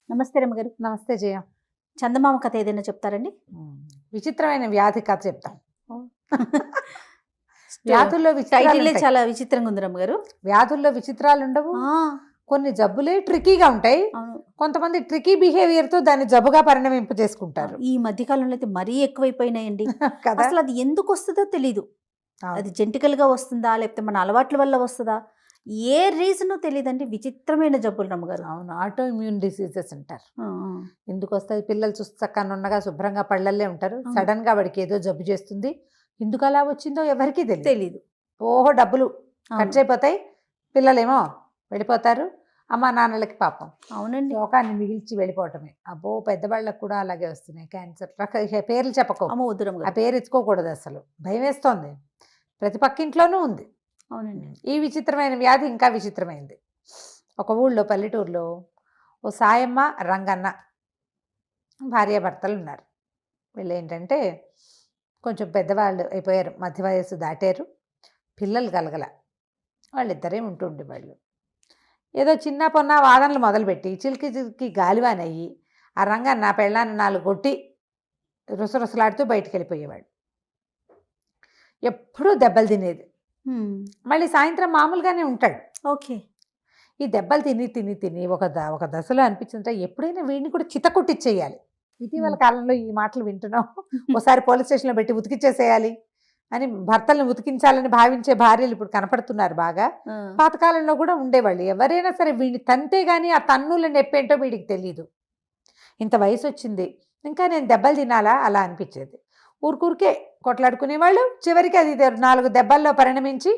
నమస్తే రమ్మగారు. నమస్తే జయ. చందమామ కథ ఏదైనా చెప్తారండి? విచిత్రమైన వ్యాధి కథ చెప్తాం. ఓహ్! వ్యాధుల్లో టైటిలే విచిత్రాలుంటాయి. చాలా విచిత్రంగా ఉంది రమ్మగారు. వ్యాధుల్లో విచిత్రాలు ఉండవు. ఆ! కొన్ని జబ్బులే ట్రికీగా ఉంటాయి. అవును. కొంతమంది ట్రికీ బిహేవియర్తో దాన్ని జబ్బుగా పరిణమింప చేసుకుంటారు ఈ మధ్య కాలంలో అయితే మరీ ఎక్కువైపోయినాయండి. కదా. అసలు అది ఎందుకు వస్తుందో తెలీదు. అవును. అది జెనెటికల్‌గా వస్తుందా? లేకపోతే మన అలవాట్ల వల్ల వస్తదా? ఏ రీజనో తెలీదండి. విచిత్రమైన జబ్బులు రమ్మగారు. అవును, ఆటో ఇమ్యూన్ డిసీజెస్ అంటారు. ఆ! ఆ! ఎందుకు వస్తుంది? పిల్లలు చూస్తే చక్కగా ఉండగా శుభ్రంగా పళ్ళల్లే ఉంటారు. అవును. సడన్ గా వాడికి ఏదో జబ్బు చేస్తుంది. ఎందుకు అలా వచ్చిందో ఎవరికీ తెలియదు. తెలీదు. ఓహో డబ్బులు అవును. ఖర్చు అయిపోతాయి, పిల్లలేమో వెళ్ళిపోతారు, అమ్మా నాన్నలకి పాపం అవునండి. లోకాన్ని మిగిల్చి వెళ్ళిపోవటమే. అబ్బో పెద్దవాళ్ళకు కూడా అలాగే వస్తున్నాయి క్యాన్సర్. పేర్లు చెప్పకో, అమ్మో వద్దు ఆ రమ్మగారు. పేరు ఎత్తుకోకూడదు, అసలు భయం వేస్తోంది. ప్రతి పక్కింట్లోనూ ఉంది. అవునండి. ఈ విచిత్రమైన వ్యాధి ఇంకా విచిత్రమైంది. ఒక ఊళ్ళో పల్లెటూరులో ఓ సాయమ్మ రంగన్న భార్యాభర్తలు ఉన్నారు. వీళ్ళు ఏంటంటే కొంచెం పెద్దవాళ్ళు అయిపోయారు, మధ్య వయస్సు దాటారు, పిల్లలు కలగల. వాళ్ళిద్దరే ఉంటుండేవాళ్ళు. ఏదో చిన్న పొన్న వాదనలు మొదలుపెట్టి చిలికి చిలికి గాలివానయ్యి ఆ రంగన్న పెళ్ళాన్ని 4 కొట్టి రుసరుసలాడుతూ బయటికి వెళ్ళిపోయేవాడు. ఎప్పుడూ దెబ్బలు తినేది. హ్మ్. మళ్ళీ సాయంత్రం మామూలుగానే ఉంటాడు. ఓకే. ఈ దెబ్బలు తిని తిని తిని ఒక దశలో అనిపించిందంటే ఎప్పుడైనా వీడిని కూడా చితకొట్టిచ్చేయాలి. ఇటీవల కాలంలో ఈ మాటలు వింటున్నాం. ఒకసారి పోలీస్ స్టేషన్లో పెట్టి ఉతికిచ్చేసేయాలి అని భర్తలను ఉతికించాలని భావించే భార్యలు ఇప్పుడు కనపడుతున్నారు బాగా. ఆ! పాతకాలంలో కూడా ఉండేవాళ్ళు. ఎవరైనా సరే వీడిని తంతే కానీ ఆ తన్నుల నొప్పేంటో వీడికి తెలియదు. ఇంత వయసు వచ్చింది, ఇంకా నేను దెబ్బలు తినాలా అలా అనిపించేది. ఊరికే కొట్లాడుకునేవాళ్ళు. చివరికి అది 4 దెబ్బల్లో పరిణమించి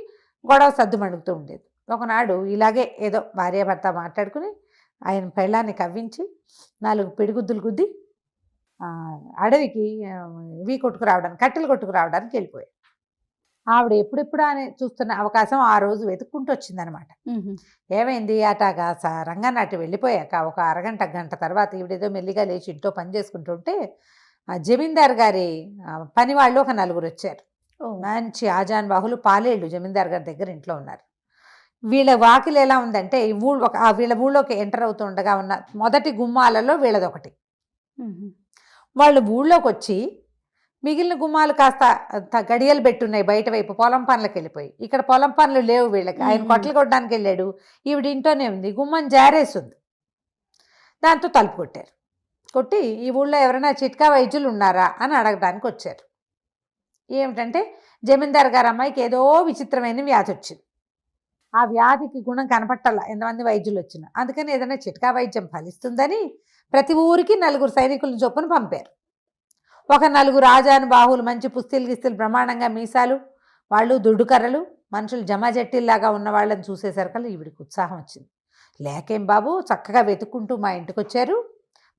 గొడవ సద్దుమణుగుతూ ఉండేది. ఒకనాడు ఇలాగే ఏదో భార్యాభర్త మాట్లాడుకుని ఆయన పెళ్ళాన్ని కవ్వించి 4 పిడిగుద్దులు గుద్ది అడవికి ఇవి కొట్టుకురావడానికి, కట్టెలు కొట్టుకురావడానికి వెళ్ళిపోయాడు. ఆవిడ ఎప్పుడెప్పుడు అని చూస్తున్న అవకాశం ఆ రోజు వెతుక్కుంటూ వచ్చిందనమాట. హుహు. ఏమైంది అటాగా రంగన్న అటు వెళ్ళిపోయాక ఒక అరగంట గంట తర్వాత ఈవిడేదో మెల్లిగా లేచి ఇంట్లో పని చేసుకుంటుంటే ఆ జమీందార్ గారి పని వాళ్ళు ఒక 4 వచ్చారు. ఓహ్! మంచి ఆజాన్ బాహులు పాలేళ్ళు జమీందార్ గారి దగ్గర ఇంట్లో ఉన్నారు. వీళ్ళ వాకిలు ఎలా ఉందంటే ఈ వీళ్ళ ఊళ్ళోకి ఎంటర్ అవుతూ ఉండగా ఉన్న మొదటి గుమ్మాలలో వీళ్ళదొకటి. హుహు. వాళ్ళు ఊళ్ళోకి వచ్చి మిగిలిన గుమ్మాలు కాస్త గడియలు పెట్టున్నాయి బయట వైపు, పొలం పనులకు వెళ్ళిపోయి. ఇక్కడ పొలం పనులు లేవు వీళ్ళకి. ఆయన కొట్టలు కొట్టడానికి వెళ్ళాడు, ఈవిడ ఇంట్లోనే ఉంది. గుమ్మం జారేస్తుంది. దాంతో తలుపు కొట్టారు. కొట్టి ఈ ఊళ్ళో ఎవరైనా చిట్కా వైద్యులు ఉన్నారా అని అడగడానికి వచ్చారు. ఏమిటంటే జమీందార్ గారు అమ్మాయికి ఏదో విచిత్రమైన వ్యాధి వచ్చింది. ఆ వ్యాధికి గుణం కనపట్టాల ఎంతమంది వైద్యులు వచ్చినా. అందుకని ఏదైనా చిట్కా వైద్యం ఫలిస్తుందని ప్రతి ఊరికి 4 సైనికులను చొప్పున పంపారు. ఒక 4 ఆజాను బాహువులు, మంచి పుస్తీలు గిస్తీలు, బ్రహ్మాండంగా మీసాలు, వాళ్ళు దుడ్డు కర్రలు, మనుషులు జమాజట్టిల్లాగా ఉన్న వాళ్ళని చూసేసరికల్లా ఈవిడికి ఉత్సాహం వచ్చింది. లేకేం బాబు, చక్కగా వెతుక్కుంటూ మా ఇంటికి వచ్చారు.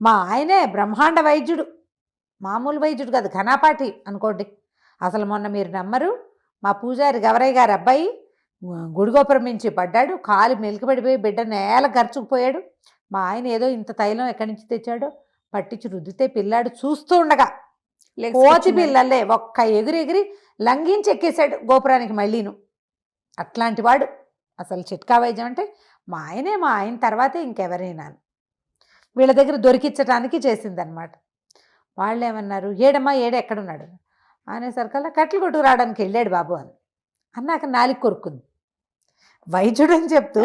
మా ఆయనే బ్రహ్మాండ వైద్యుడు, మామూలు వైద్యుడు కాదు, ఘనాపాటి అనుకోండి. అసలు మొన్న మీరు నమ్మరు, మా పూజారి గవరయ్య గారి అబ్బాయి గుడిగోపురం నుంచి పడ్డాడు, కాలు మెలికబడిపోయి బిడ్డ నేల గరుచుకుపోయాడు. మా ఆయన ఏదో ఇంత తైలం ఎక్కడి నుంచి తెచ్చాడో పట్టించి రుద్దితే పిల్లాడు చూస్తూ ఉండగా కోతి పిల్లలే ఒక్క ఎగిరి లంఘించి ఎక్కేశాడు గోపురానికి మళ్ళీను. అట్లాంటి వాడు. అసలు చిట్కా వైద్యం అంటే మా ఆయన తర్వాతే ఇంకెవరైనా వీళ్ళ దగ్గర దొరికించడానికి చేసిందనమాట. వాళ్ళు ఏమన్నారు, ఏడమ్మా ఎక్కడున్నాడు అనేసరికల్లా కట్టెలు కొట్టుకు రావడానికి వెళ్ళాడు బాబు అని అన్నాక నాలికి కొరుక్కుంది. వైద్యుడు అని చెప్తూ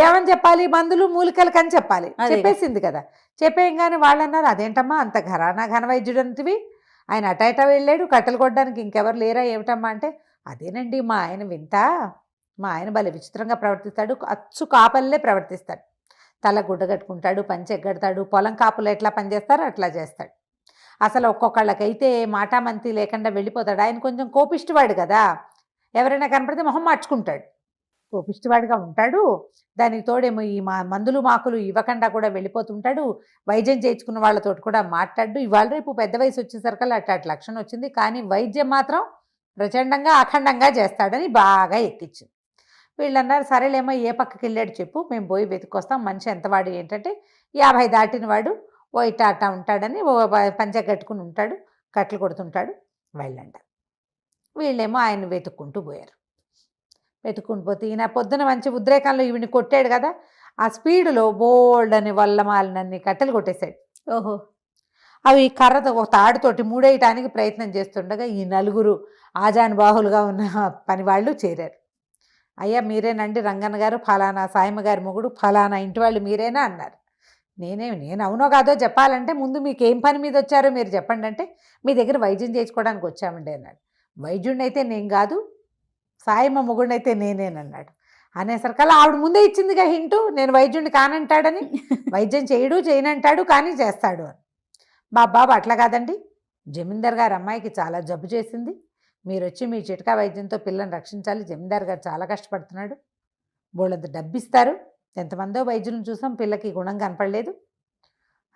ఏమని చెప్పాలి, మందులు మూలికలకు అని చెప్పాలి, చెప్పేసింది కదా. చెప్పేయంగానే వాళ్ళు అన్నారు, అదేంటమ్మా అంత ఘన వైద్యుడు అంటివి, ఆయన అటా వెళ్ళాడు, కట్టెలు కొట్టడానికి ఇంకెవరు లేరా ఏమిటమ్మా అంటే, అదేనండి మా ఆయన వింత, మా ఆయన భలే విచిత్రంగా ప్రవర్తిస్తాడు, అచ్చు కాపల్లే ప్రవర్తిస్తాడు, తల గుడ్డ కట్టుకుంటాడు, పంచె ఎగ్గడతాడు, పొలం కాపులు ఎట్లా పనిచేస్తారో అట్లా చేస్తాడు. అసలు ఒక్కొక్కళ్ళకైతే మాటామంతి లేకుండా వెళ్ళిపోతాడు. ఆయన కొంచెం కోపిష్టివాడు కదా, ఎవరైనా కనపడితే మొహం మార్చుకుంటాడు, కోపిష్టివాడిగా ఉంటాడు. దానికి తోడేమో ఈ మందులు మాకులు ఇవ్వకుండా కూడా వెళ్ళిపోతుంటాడు. వైద్యం చేయించుకున్న వాళ్ళతో కూడా మాట్లాడు. ఇవాళ రేపు పెద్ద వయసు వచ్చేసరికల్లా అట్లాంటి లక్షణం వచ్చింది, కానీ వైద్యం మాత్రం ప్రచండంగా అఖండంగా చేస్తాడని బాగా ఎక్కించింది. వీళ్ళు అన్నారు, సరేలేమో ఏ పక్కకి వెళ్ళాడు చెప్పు, మేము పోయి వెతుక్కొస్తాం. మనిషి ఎంతవాడు ఏంటంటే 50 దాటిన వాడు, ఓ ఇట్టా ఉంటాడని, ఓ పంచె కట్టుకుని ఉంటాడు, కట్టెలు కొడుతుంటాడు వెళ్ళంట. వీళ్ళేమో ఆయన వెతుక్కుంటూ పోయారు. వెతుక్కుంటూ పోతే ఈయన పొద్దున మంచి ఉద్రేకంలో ఈవిని కొట్టాడు కదా, ఆ స్పీడ్లో బోల్డ్ అని వల్లమాలినన్ని కట్టెలు కొట్టేశాడు. ఓహో! అవి కర్రతో ఒక తాడుతోటి మూడేయటానికి ప్రయత్నం చేస్తుండగా ఈ నలుగురు ఆజానుబాహులుగా ఉన్న పని వాళ్ళు చేరారు. అయ్యా మీరేనండి రంగన్న గారు, ఫలానా సాయమ్మ గారి మొగుడు, ఫలానా ఇంటి వాళ్ళు మీరేనా అన్నారు. నేను అవునో కాదో చెప్పాలంటే ముందు మీకు ఏం పని మీద వచ్చారో మీరు చెప్పండి అంటే, మీ దగ్గర వైద్యం చేయించుకోవడానికి వచ్చామండి అన్నాడు. వైద్యుడిని అయితే నేను కాదు, సాయమ్మ మొగుడిని అయితే నేనేనన్నాడు. అనేసరికల్లా ఆవిడ ముందే ఇచ్చిందిగా హింటు, నేను వైద్యుడిని కానంటాడని. వైద్యం చేయనంటాడు కానీ చేస్తాడు అని. మా బాబు అట్లా కాదండి, జమీందార్ గారు అమ్మాయికి చాలా జబ్బు చేసింది, మీరు వచ్చి మీ చిట్కా వైద్యంతో పిల్లని రక్షించాలి, జమీందార్ గారు చాలా కష్టపడుతున్నాడు, బోళ్ళంత డబ్బిస్తారు, ఎంతమందో వైద్యులను చూసాం, పిల్లకి గుణం కనపడలేదు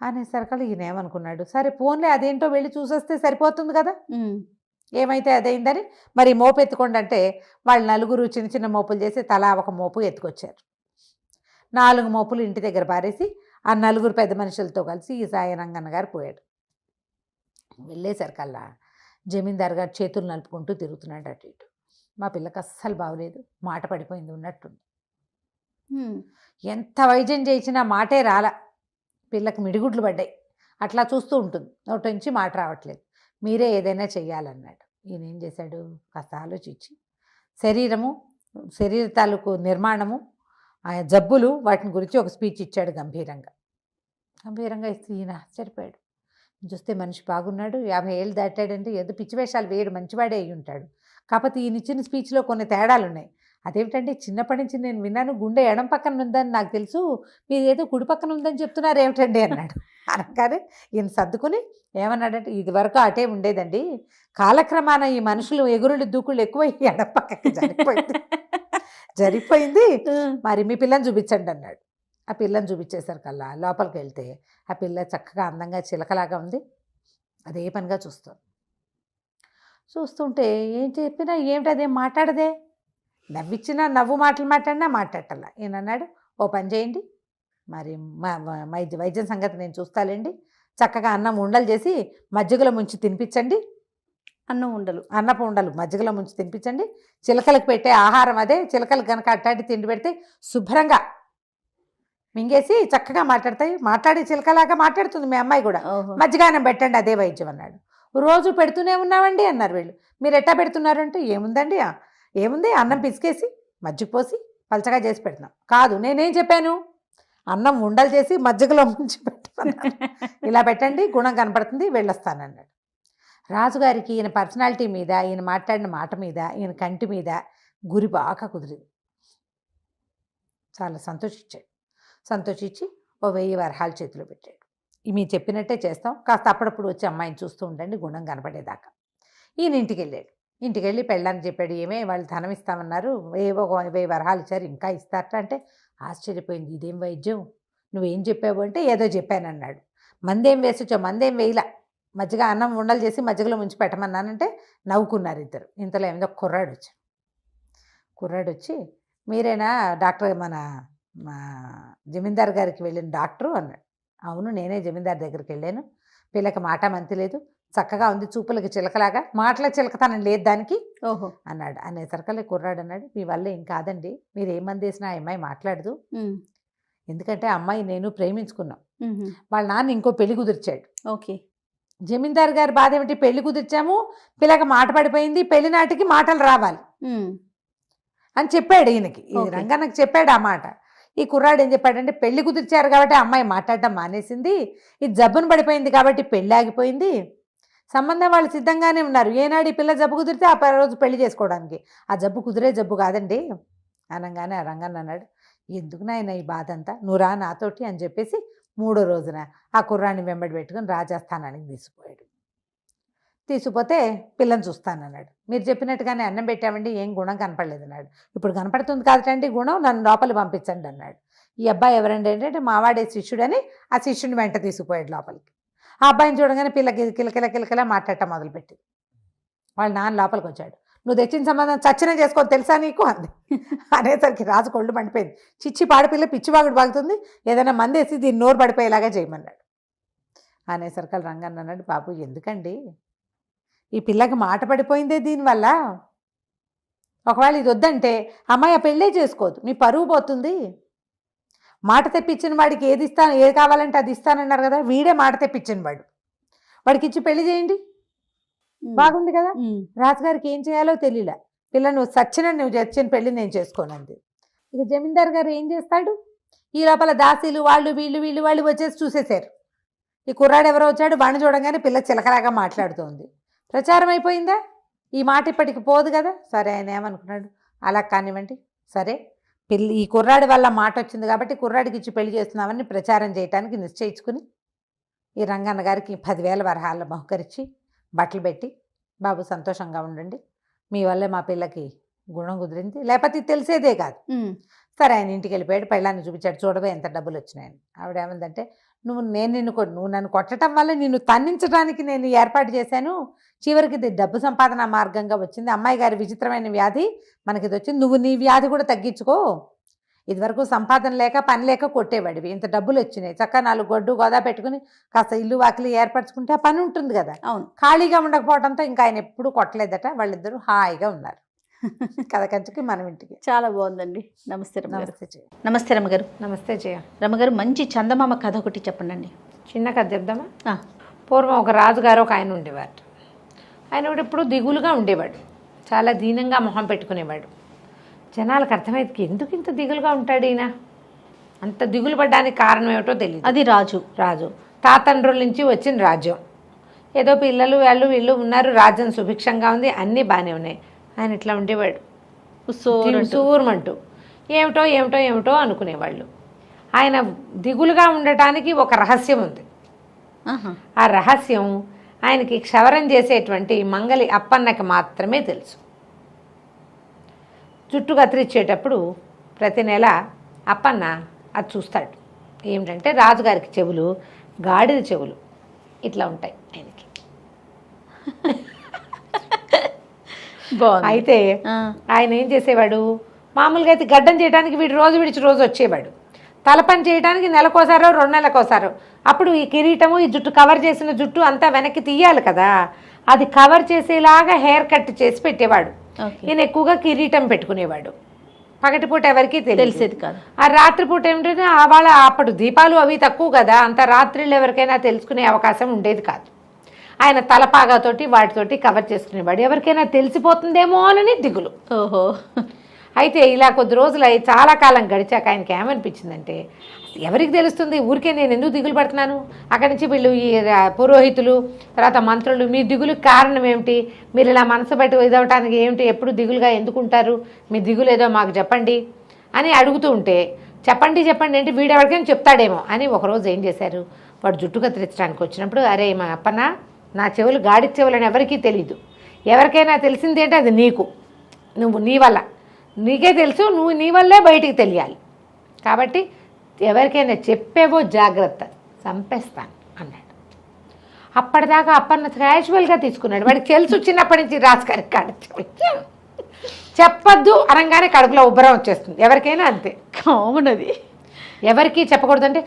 అనేసరికల్లా ఈయన ఏమనుకున్నాడు, సరే ఫోన్లే అదేంటో వెళ్ళి చూసొస్తే సరిపోతుంది కదా, ఏమైతే అదైందని మరి మోపు ఎత్తుకోండి అంటే వాళ్ళు నలుగురు చిన్న చిన్న మోపులు చేసి తలా ఒక మోపు ఎత్తుకొచ్చారు. 4 మోపులు ఇంటి దగ్గర పారేసి ఆ నలుగురు పెద్ద మనుషులతో కలిసి ఈ సాయి రంగన్న గారు పోయాడు. వెళ్ళేసరికల్లా జమీందార్ గారు చేతులు నలుపుకుంటూ తిరుగుతున్నాడు అటు ఇటు. మా పిల్లకి అస్సలు బాగలేదు, మాట పడిపోయింది ఉన్నట్టుంది. ఎంత వైద్యం చేసినా మాటే రాలా, పిల్లకి మిడిగుడ్లు పడ్డాయి, అట్లా చూస్తూ ఉంటుంది, నోటి నుంచి మాట రావట్లేదు, మీరే ఏదైనా చెయ్యాలన్నాడు. ఈయన ఏం చేశాడు, కాస్త ఆలోచించి శరీర తాలూకు నిర్మాణము, ఆ జబ్బులు, వాటిని గురించి ఒక స్పీచ్ ఇచ్చాడు గంభీరంగా ఇస్తే ఈయన ఆశ్చర్యపోయాడు. చూస్తే మనిషి బాగున్నాడు, 50 ఏళ్ళు దాటాడంటే ఏదో పిచ్చి వేషాలు వేయడు, మంచివాడే అయి ఉంటాడు. కాకపోతే ఈయన ఇచ్చిన స్పీచ్లో కొన్ని తేడాలు ఉన్నాయి. అదేమిటంటే, చిన్నప్పటి నుంచి నేను విన్నాను గుండె ఎడం పక్కన ఉందని నాకు తెలుసు, మీరు ఏదో కుడి పక్కన ఉందని చెప్తున్నారు ఏమిటండి అన్నాడు. అనగానే ఈయన సర్దుకుని ఏమన్నాడంటే, ఇది వరకు అటే ఉండేదండి, కాలక్రమాన ఈ మనుషులు ఎగురులు దూకుళ్ళు ఎక్కువ ఎడం పక్కకి జరిగిపోయింది, మరి మీ పిల్లని చూపించండి అన్నాడు. ఆ పిల్లని చూపించేసరికల్లా లోపలికి వెళ్తే ఆ పిల్ల చక్కగా అందంగా చిలకలాగా ఉంది, అదే పనిగా చూస్తుంటే ఏం చెప్పినా ఏమిటి అదేం మాట్లాడదే, నవ్విచ్చినా నవ్వు మాటలు మాట్లాడినా మాట్లాడటల్లా. ఈయన అన్నాడు, ఓ పని చేయండి, మరి వైద్యం సంగతి నేను చూస్తాలేండి, చక్కగా అన్నం ఉండలు చేసి మజ్జిగలో ముంచి తినిపించండి, అన్నపు ఉండలు మజ్జిగలో ముంచి తినిపించండి, చిలకలకు పెట్టే ఆహారం అదే, చిలకలకు కనుక అట్టాటి తిండి పెడితే శుభ్రంగా మింగేసి చక్కగా మాట్లాడి చిలకలాగా మాట్లాడుతుంది మీ అమ్మాయి కూడా, మజ్జిగానం పెట్టండి, అదే వైద్యం అన్నాడు. రోజు పెడుతూనే ఉన్నామండి అన్నారు వీళ్ళు. మీరు ఎట్టా పెడుతున్నారు అంటే, ఏముంది అన్నం పిసికేసి మజ్జిగ పోసి పలచగా చేసి పెడుతున్నాం. కాదు, నేనేం చెప్పాను, అన్నం ఉండలు చేసి మజ్జిగలో ముంచి పెట్టమన్నాను, ఇలా పెట్టండి గుణం కనపడుతుంది, వెళ్ళొస్తానన్నాడు. రాజుగారికి ఈయన పర్సనాలిటీ మీద, ఈయన మాట్లాడిన మాట మీద, ఈయన కంటి మీద గురి బాగా కుదిరింది. చాలా సంతోషించి ఓ 1000 వరహాలు చేతిలో పెట్టాడు. మీరు చెప్పినట్టే చేస్తాం, కాస్త అప్పుడప్పుడు వచ్చి అమ్మాయిని చూస్తూ ఉండండి గుణం కనపడేదాకా. ఈయన ఇంటికి వెళ్ళి పెళ్ళానికి చెప్పాడు, వాళ్ళు ధనం ఇస్తామన్నారు, ఏవో 1000 వరహాలు ఇచ్చారు, ఇంకా ఇస్తారట అంటే ఆశ్చర్యపోయింది. ఇదేం వైద్యం, నువ్వేం చెప్పావు అంటే ఏదో చెప్పానన్నాడు. మందేం వేసొచ్చావు, మందేం వేయలా, మజ్జిగ అన్నం ఉండలు చేసి మజ్జిగలో ముంచి పెట్టమన్నానంటే నవ్వుకున్నారు ఇద్దరు. ఇంతలో ఏమిదో కుర్రాడు వచ్చి మీరేనా డాక్టర్, మా జమీందార్ గారికి వెళ్ళిన డాక్టరు అన్నాడు. అవును, నేనే జమీందార్ దగ్గరికి వెళ్ళాను, పిల్లకి మాట మంతి లేదు, చక్కగా ఉంది, చూపులకి చిలకలాగా, మాటల చిలకతనం లేదు దానికి అన్నాడు. అనేసరికల్లా కుర్రాడు అన్నాడు, మీ వల్ల ఏం కాదండి, మీరు ఏ మంది వేసినా ఆ అమ్మాయి మాట్లాడదు, ఎందుకంటే అమ్మాయి నేను ప్రేమించుకున్నాం, వాళ్ళ నాన్న ఇంకో పెళ్లి కుదిర్చాడు. జమీందార్ గారి బాధ ఏమిటి, పెళ్లి కుదిర్చాము, పిల్లకి మాట పడిపోయింది, పెళ్లి నాటికి మాటలు రావాలి అని చెప్పాడు ఈయనకి. ఈ రంగన్నకి చెప్పాడు ఆ మాట. ఈ కుర్రాడు ఏం చెప్పాడంటే, పెళ్లి కుదిర్చారు కాబట్టి అమ్మాయి మాట్లాడటం మానేసింది, ఇది జబ్బును పడిపోయింది కాబట్టి పెళ్ళి ఆగిపోయింది, సంబంధం వాళ్ళు సిద్ధంగానే ఉన్నారు, ఏనాడు ఈ పిల్ల జబ్బు కుదిరితే ఆ రోజు పెళ్లి చేసుకోవడానికి, ఆ జబ్బు కుదిరే జబ్బు కాదండి అనగానే ఆ రంగన్న అన్నాడు, ఎందుకు నాయన ఈ బాధ అంతా, నువ్వు రా నాతోటి అని చెప్పేసి 3వ రోజున ఆ కుర్రాన్ని వెంబడి పెట్టుకుని రాజస్థానానికి తీసుకుపోతే పిల్లని చూస్తానన్నాడు. మీరు చెప్పినట్టుగానే అన్నం పెట్టామండి, ఏం గుణం కనపడలేదు అన్నాడు. ఇప్పుడు కనపడుతుంది కాదండి గుణం, నన్ను లోపలికి పంపించండి అన్నాడు. ఈ అబ్బాయి ఎవరండి అంటే, మావాడే శిష్యుడని ఆ శిష్యుని వెంట తీసుకుపోయాడు లోపలికి. ఆ అబ్బాయిని చూడగానే పిల్లకి కిలకిల మాట్లాడటం మొదలుపెట్టింది. వాళ్ళ నాన్న లోపలికి వచ్చాడు, నువ్వు తెచ్చిన సంబంధం చచ్చినా చేసుకో తెలుసా నీకు అంది. అనేసరికి రాజు కొళ్ళు మండిపోయింది, చిచ్చి పాడిపిల్ల పిచ్చివాగుడు బాగుతుంది, ఏదైనా మందేసి దీన్ని నోరు పడిపోయేలాగా చేయమన్నాడు. అనేసరికి రంగన్న అన్నాడు, బాబు ఎందుకండి, ఈ పిల్లకి మాట పడిపోయిందే దీనివల్ల, ఒకవేళ ఇది వద్దంటే అమ్మాయి ఆ పెళ్ళే చేసుకోదు, మీ పరువు పోతుంది, మాట తెప్పించిన వాడికి ఏది కావాలంటే అది ఇస్తానన్నారు కదా, వీడే మాట తెప్పించిన వాడు. వాడికి ఇచ్చి పెళ్లి చేయండి, బాగుంది కదా. రాజుగారికి ఏం చేయాలో తెలియలే. పిల్ల నువ్వు నువ్వు చచ్చిన పెళ్లి నేను చేసుకోనంది. ఇక జమీందార్ గారు ఏం చేస్తాడు, ఈ లోపల దాసీలు వాళ్ళు వీళ్ళు వచ్చేసి చూసేశారు. ఈ కుర్రాడు ఎవరో వచ్చాడు, వాడిని చూడగానే పిల్ల చిలకలాగా మాట్లాడుతోంది. ప్రచారం అయిపోయిందా, ఈ మాట ఇప్పటికి పోదు కదా. సరే ఆయన ఏమనుకున్నాడు, అలా కానివ్వండి, సరే ఈ కుర్రాడి వల్ల మాట వచ్చింది కాబట్టి కుర్రాడికి ఇచ్చి పెళ్లి చేస్తున్నామని ప్రచారం చేయడానికి నిశ్చయించుకుని ఈ రంగన్న గారికి 10,000 వరహాలు బహుకరించి బట్టలు పెట్టి, బాబు సంతోషంగా ఉండండి, మీ వల్లే మా పిల్లకి గుణం కుదిరింది, లేకపోతే తెలిసేదే కాదు. సరే ఆయన ఇంటికి వెళ్ళిపోయాడు, పెళ్ళాన్ని చూపించాడు, చూడవే ఎంత డబ్బులు వచ్చినాయని. ఆవిడ ఏమందంటే, నువ్వు నన్ను కొట్టడం వల్ల నిన్ను తన్నించడానికి నేను ఏర్పాటు చేశాను, చివరికి ఇది డబ్బు సంపాదన మార్గంగా వచ్చింది, అమ్మాయి గారి విచిత్రమైన వ్యాధి మనకి ఇది వచ్చింది, నువ్వు నీ వ్యాధి కూడా తగ్గించుకో, ఇదివరకు సంపాదన లేక పని లేక కొట్టేవాడివి, ఇంత డబ్బులు వచ్చినాయి, చక్కగా 4 గొడ్డు గోదా పెట్టుకుని కాస్త ఇల్లు వాకిలి ఏర్పరచుకుంటే ఆ పని ఉంటుంది కదా. అవును, ఖాళీగా ఉండకపోవడంతో ఇంకా ఆయన ఎప్పుడూ కొట్టలేదట. వాళ్ళిద్దరూ హాయిగా ఉన్నారు. కథ కంచుకి మనం ఇంటికి. చాలా బాగుందండి. నమస్తే రమ్మగారు. నమస్తే రమ్మగారు. నమస్తే జయ. రమ్మగారు, మంచి చందమామ కథ ఒకటి చెప్పండి. చిన్న కథ చెప్దామా? పూర్వం ఒక రాజుగారు ఒక ఆయన ఉండేవారు. ఆయన కూడా ఎప్పుడు దిగులుగా ఉండేవాడు, చాలా దీనంగా మొహం పెట్టుకునేవాడు. జనాలకు అర్థమైంది, ఎందుకు ఇంత దిగులుగా ఉంటాడు ఈయన, అంత దిగులు పడ్డానికి కారణం ఏమిటో తెలియదు. అది రాజు తాతండ్రుల నుంచి వచ్చిన రాజ్యం, ఏదో పిల్లలు వీళ్ళు ఉన్నారు, రాజ్యం సుభిక్షంగా ఉంది, అన్నీ బాగానే ఉన్నాయి. ఆయన ఇట్లా ఉండేవాడు, సూర్మంటూ ఏమిటో అనుకునేవాళ్ళు. ఆయన దిగులుగా ఉండటానికి ఒక రహస్యం ఉంది. ఆ రహస్యం ఆయనకి క్షవరం చేసేటువంటి మంగలి అప్పన్నకి మాత్రమే తెలుసు. జుట్టు కత్తిరించేటప్పుడు ప్రతి నెల అప్పన్న అది చూస్తాడు. ఏమిటంటే రాజుగారికి చెవులు గాడిద చెవులు ఇట్లా ఉంటాయి ఆయనకి. అయితే ఆయన ఏం చేసేవాడు, మామూలుగా అయితే గడ్డం చేయడానికి వీడు రోజు విడిచి రోజు వచ్చేవాడు, తలపని చేయడానికి నెలకోసారో 2 నెలలకోసారో. అప్పుడు ఈ కిరీటము, ఈ జుట్టు కవర్ చేసిన జుట్టు అంతా వెనక్కి తీయాలి కదా, అది కవర్ చేసేలాగా హెయిర్ కట్ చేసి పెట్టేవాడు. ఈయన ఎక్కువగా కిరీటం పెట్టుకునేవాడు. పగటిపూట ఎవరికి తెలిసేది కాదు. ఆ రాత్రిపూట ఏమిటంటే వాళ్ళ అప్పుడు దీపాలు అవి తక్కువ కదా, అంత రాత్రిళ్ళు ఎవరికైనా తెలుసుకునే అవకాశం ఉండేది కాదు. ఆయన తలపాగాతోటి వాటితోటి కవర్ చేసుకునేవాడు, ఎవరికైనా తెలిసిపోతుందేమో అని దిగులు. ఓహో. అయితే ఇలా కొద్ది రోజులు చాలా కాలం గడిచాక ఆయనకి ఏమనిపించిందంటే, ఎవరికి తెలుస్తుంది, ఊరికే నేను ఎందుకు దిగులు పడుతున్నాను, అక్కడి నుంచి వీళ్ళు ఈ పురోహితులు తర్వాత మంత్రులు, మీ దిగులుకి కారణం ఏమిటి, మీరు ఇలా మనసు బట్టి ఇదవటానికి ఏమిటి, ఎప్పుడు దిగులుగా ఎందుకుంటారు, మీ దిగులు ఏదో మాకు చెప్పండి అని అడుగుతూ ఉంటే, చెప్పండి అంటే వీడు ఎవరికైనా చెప్తాడేమో అని ఒకరోజు ఏం చేశారు, వాడు జుట్టు కత్తిరించడానికి వచ్చినప్పుడు, అరే మా అప్పన్న, నా చెవులు గాడి చెవులని ఎవరికీ తెలీదు, ఎవరికైనా తెలిసింది అంటే అది నీకు, నువ్వు నీ వల్ల నీకే తెలుసు, నువ్వు నీ వల్లే బయటికి తెలియాలి, కాబట్టి ఎవరికైనా చెప్పేవో జాగ్రత్త, చంపేస్తాను అన్నాడు. అప్పటిదాకా అప్పన్న క్యాజువల్గా తీసుకున్నాడు, వాడికి తెలుసు చిన్నప్పటి నుంచి రాజుగారికి చెప్పద్దు అనగానే కడుపులో ఉబ్బరం వచ్చేస్తుంది, ఎవరికైనా అంతే. అవునది ఎవరికి చెప్పకూడదంటే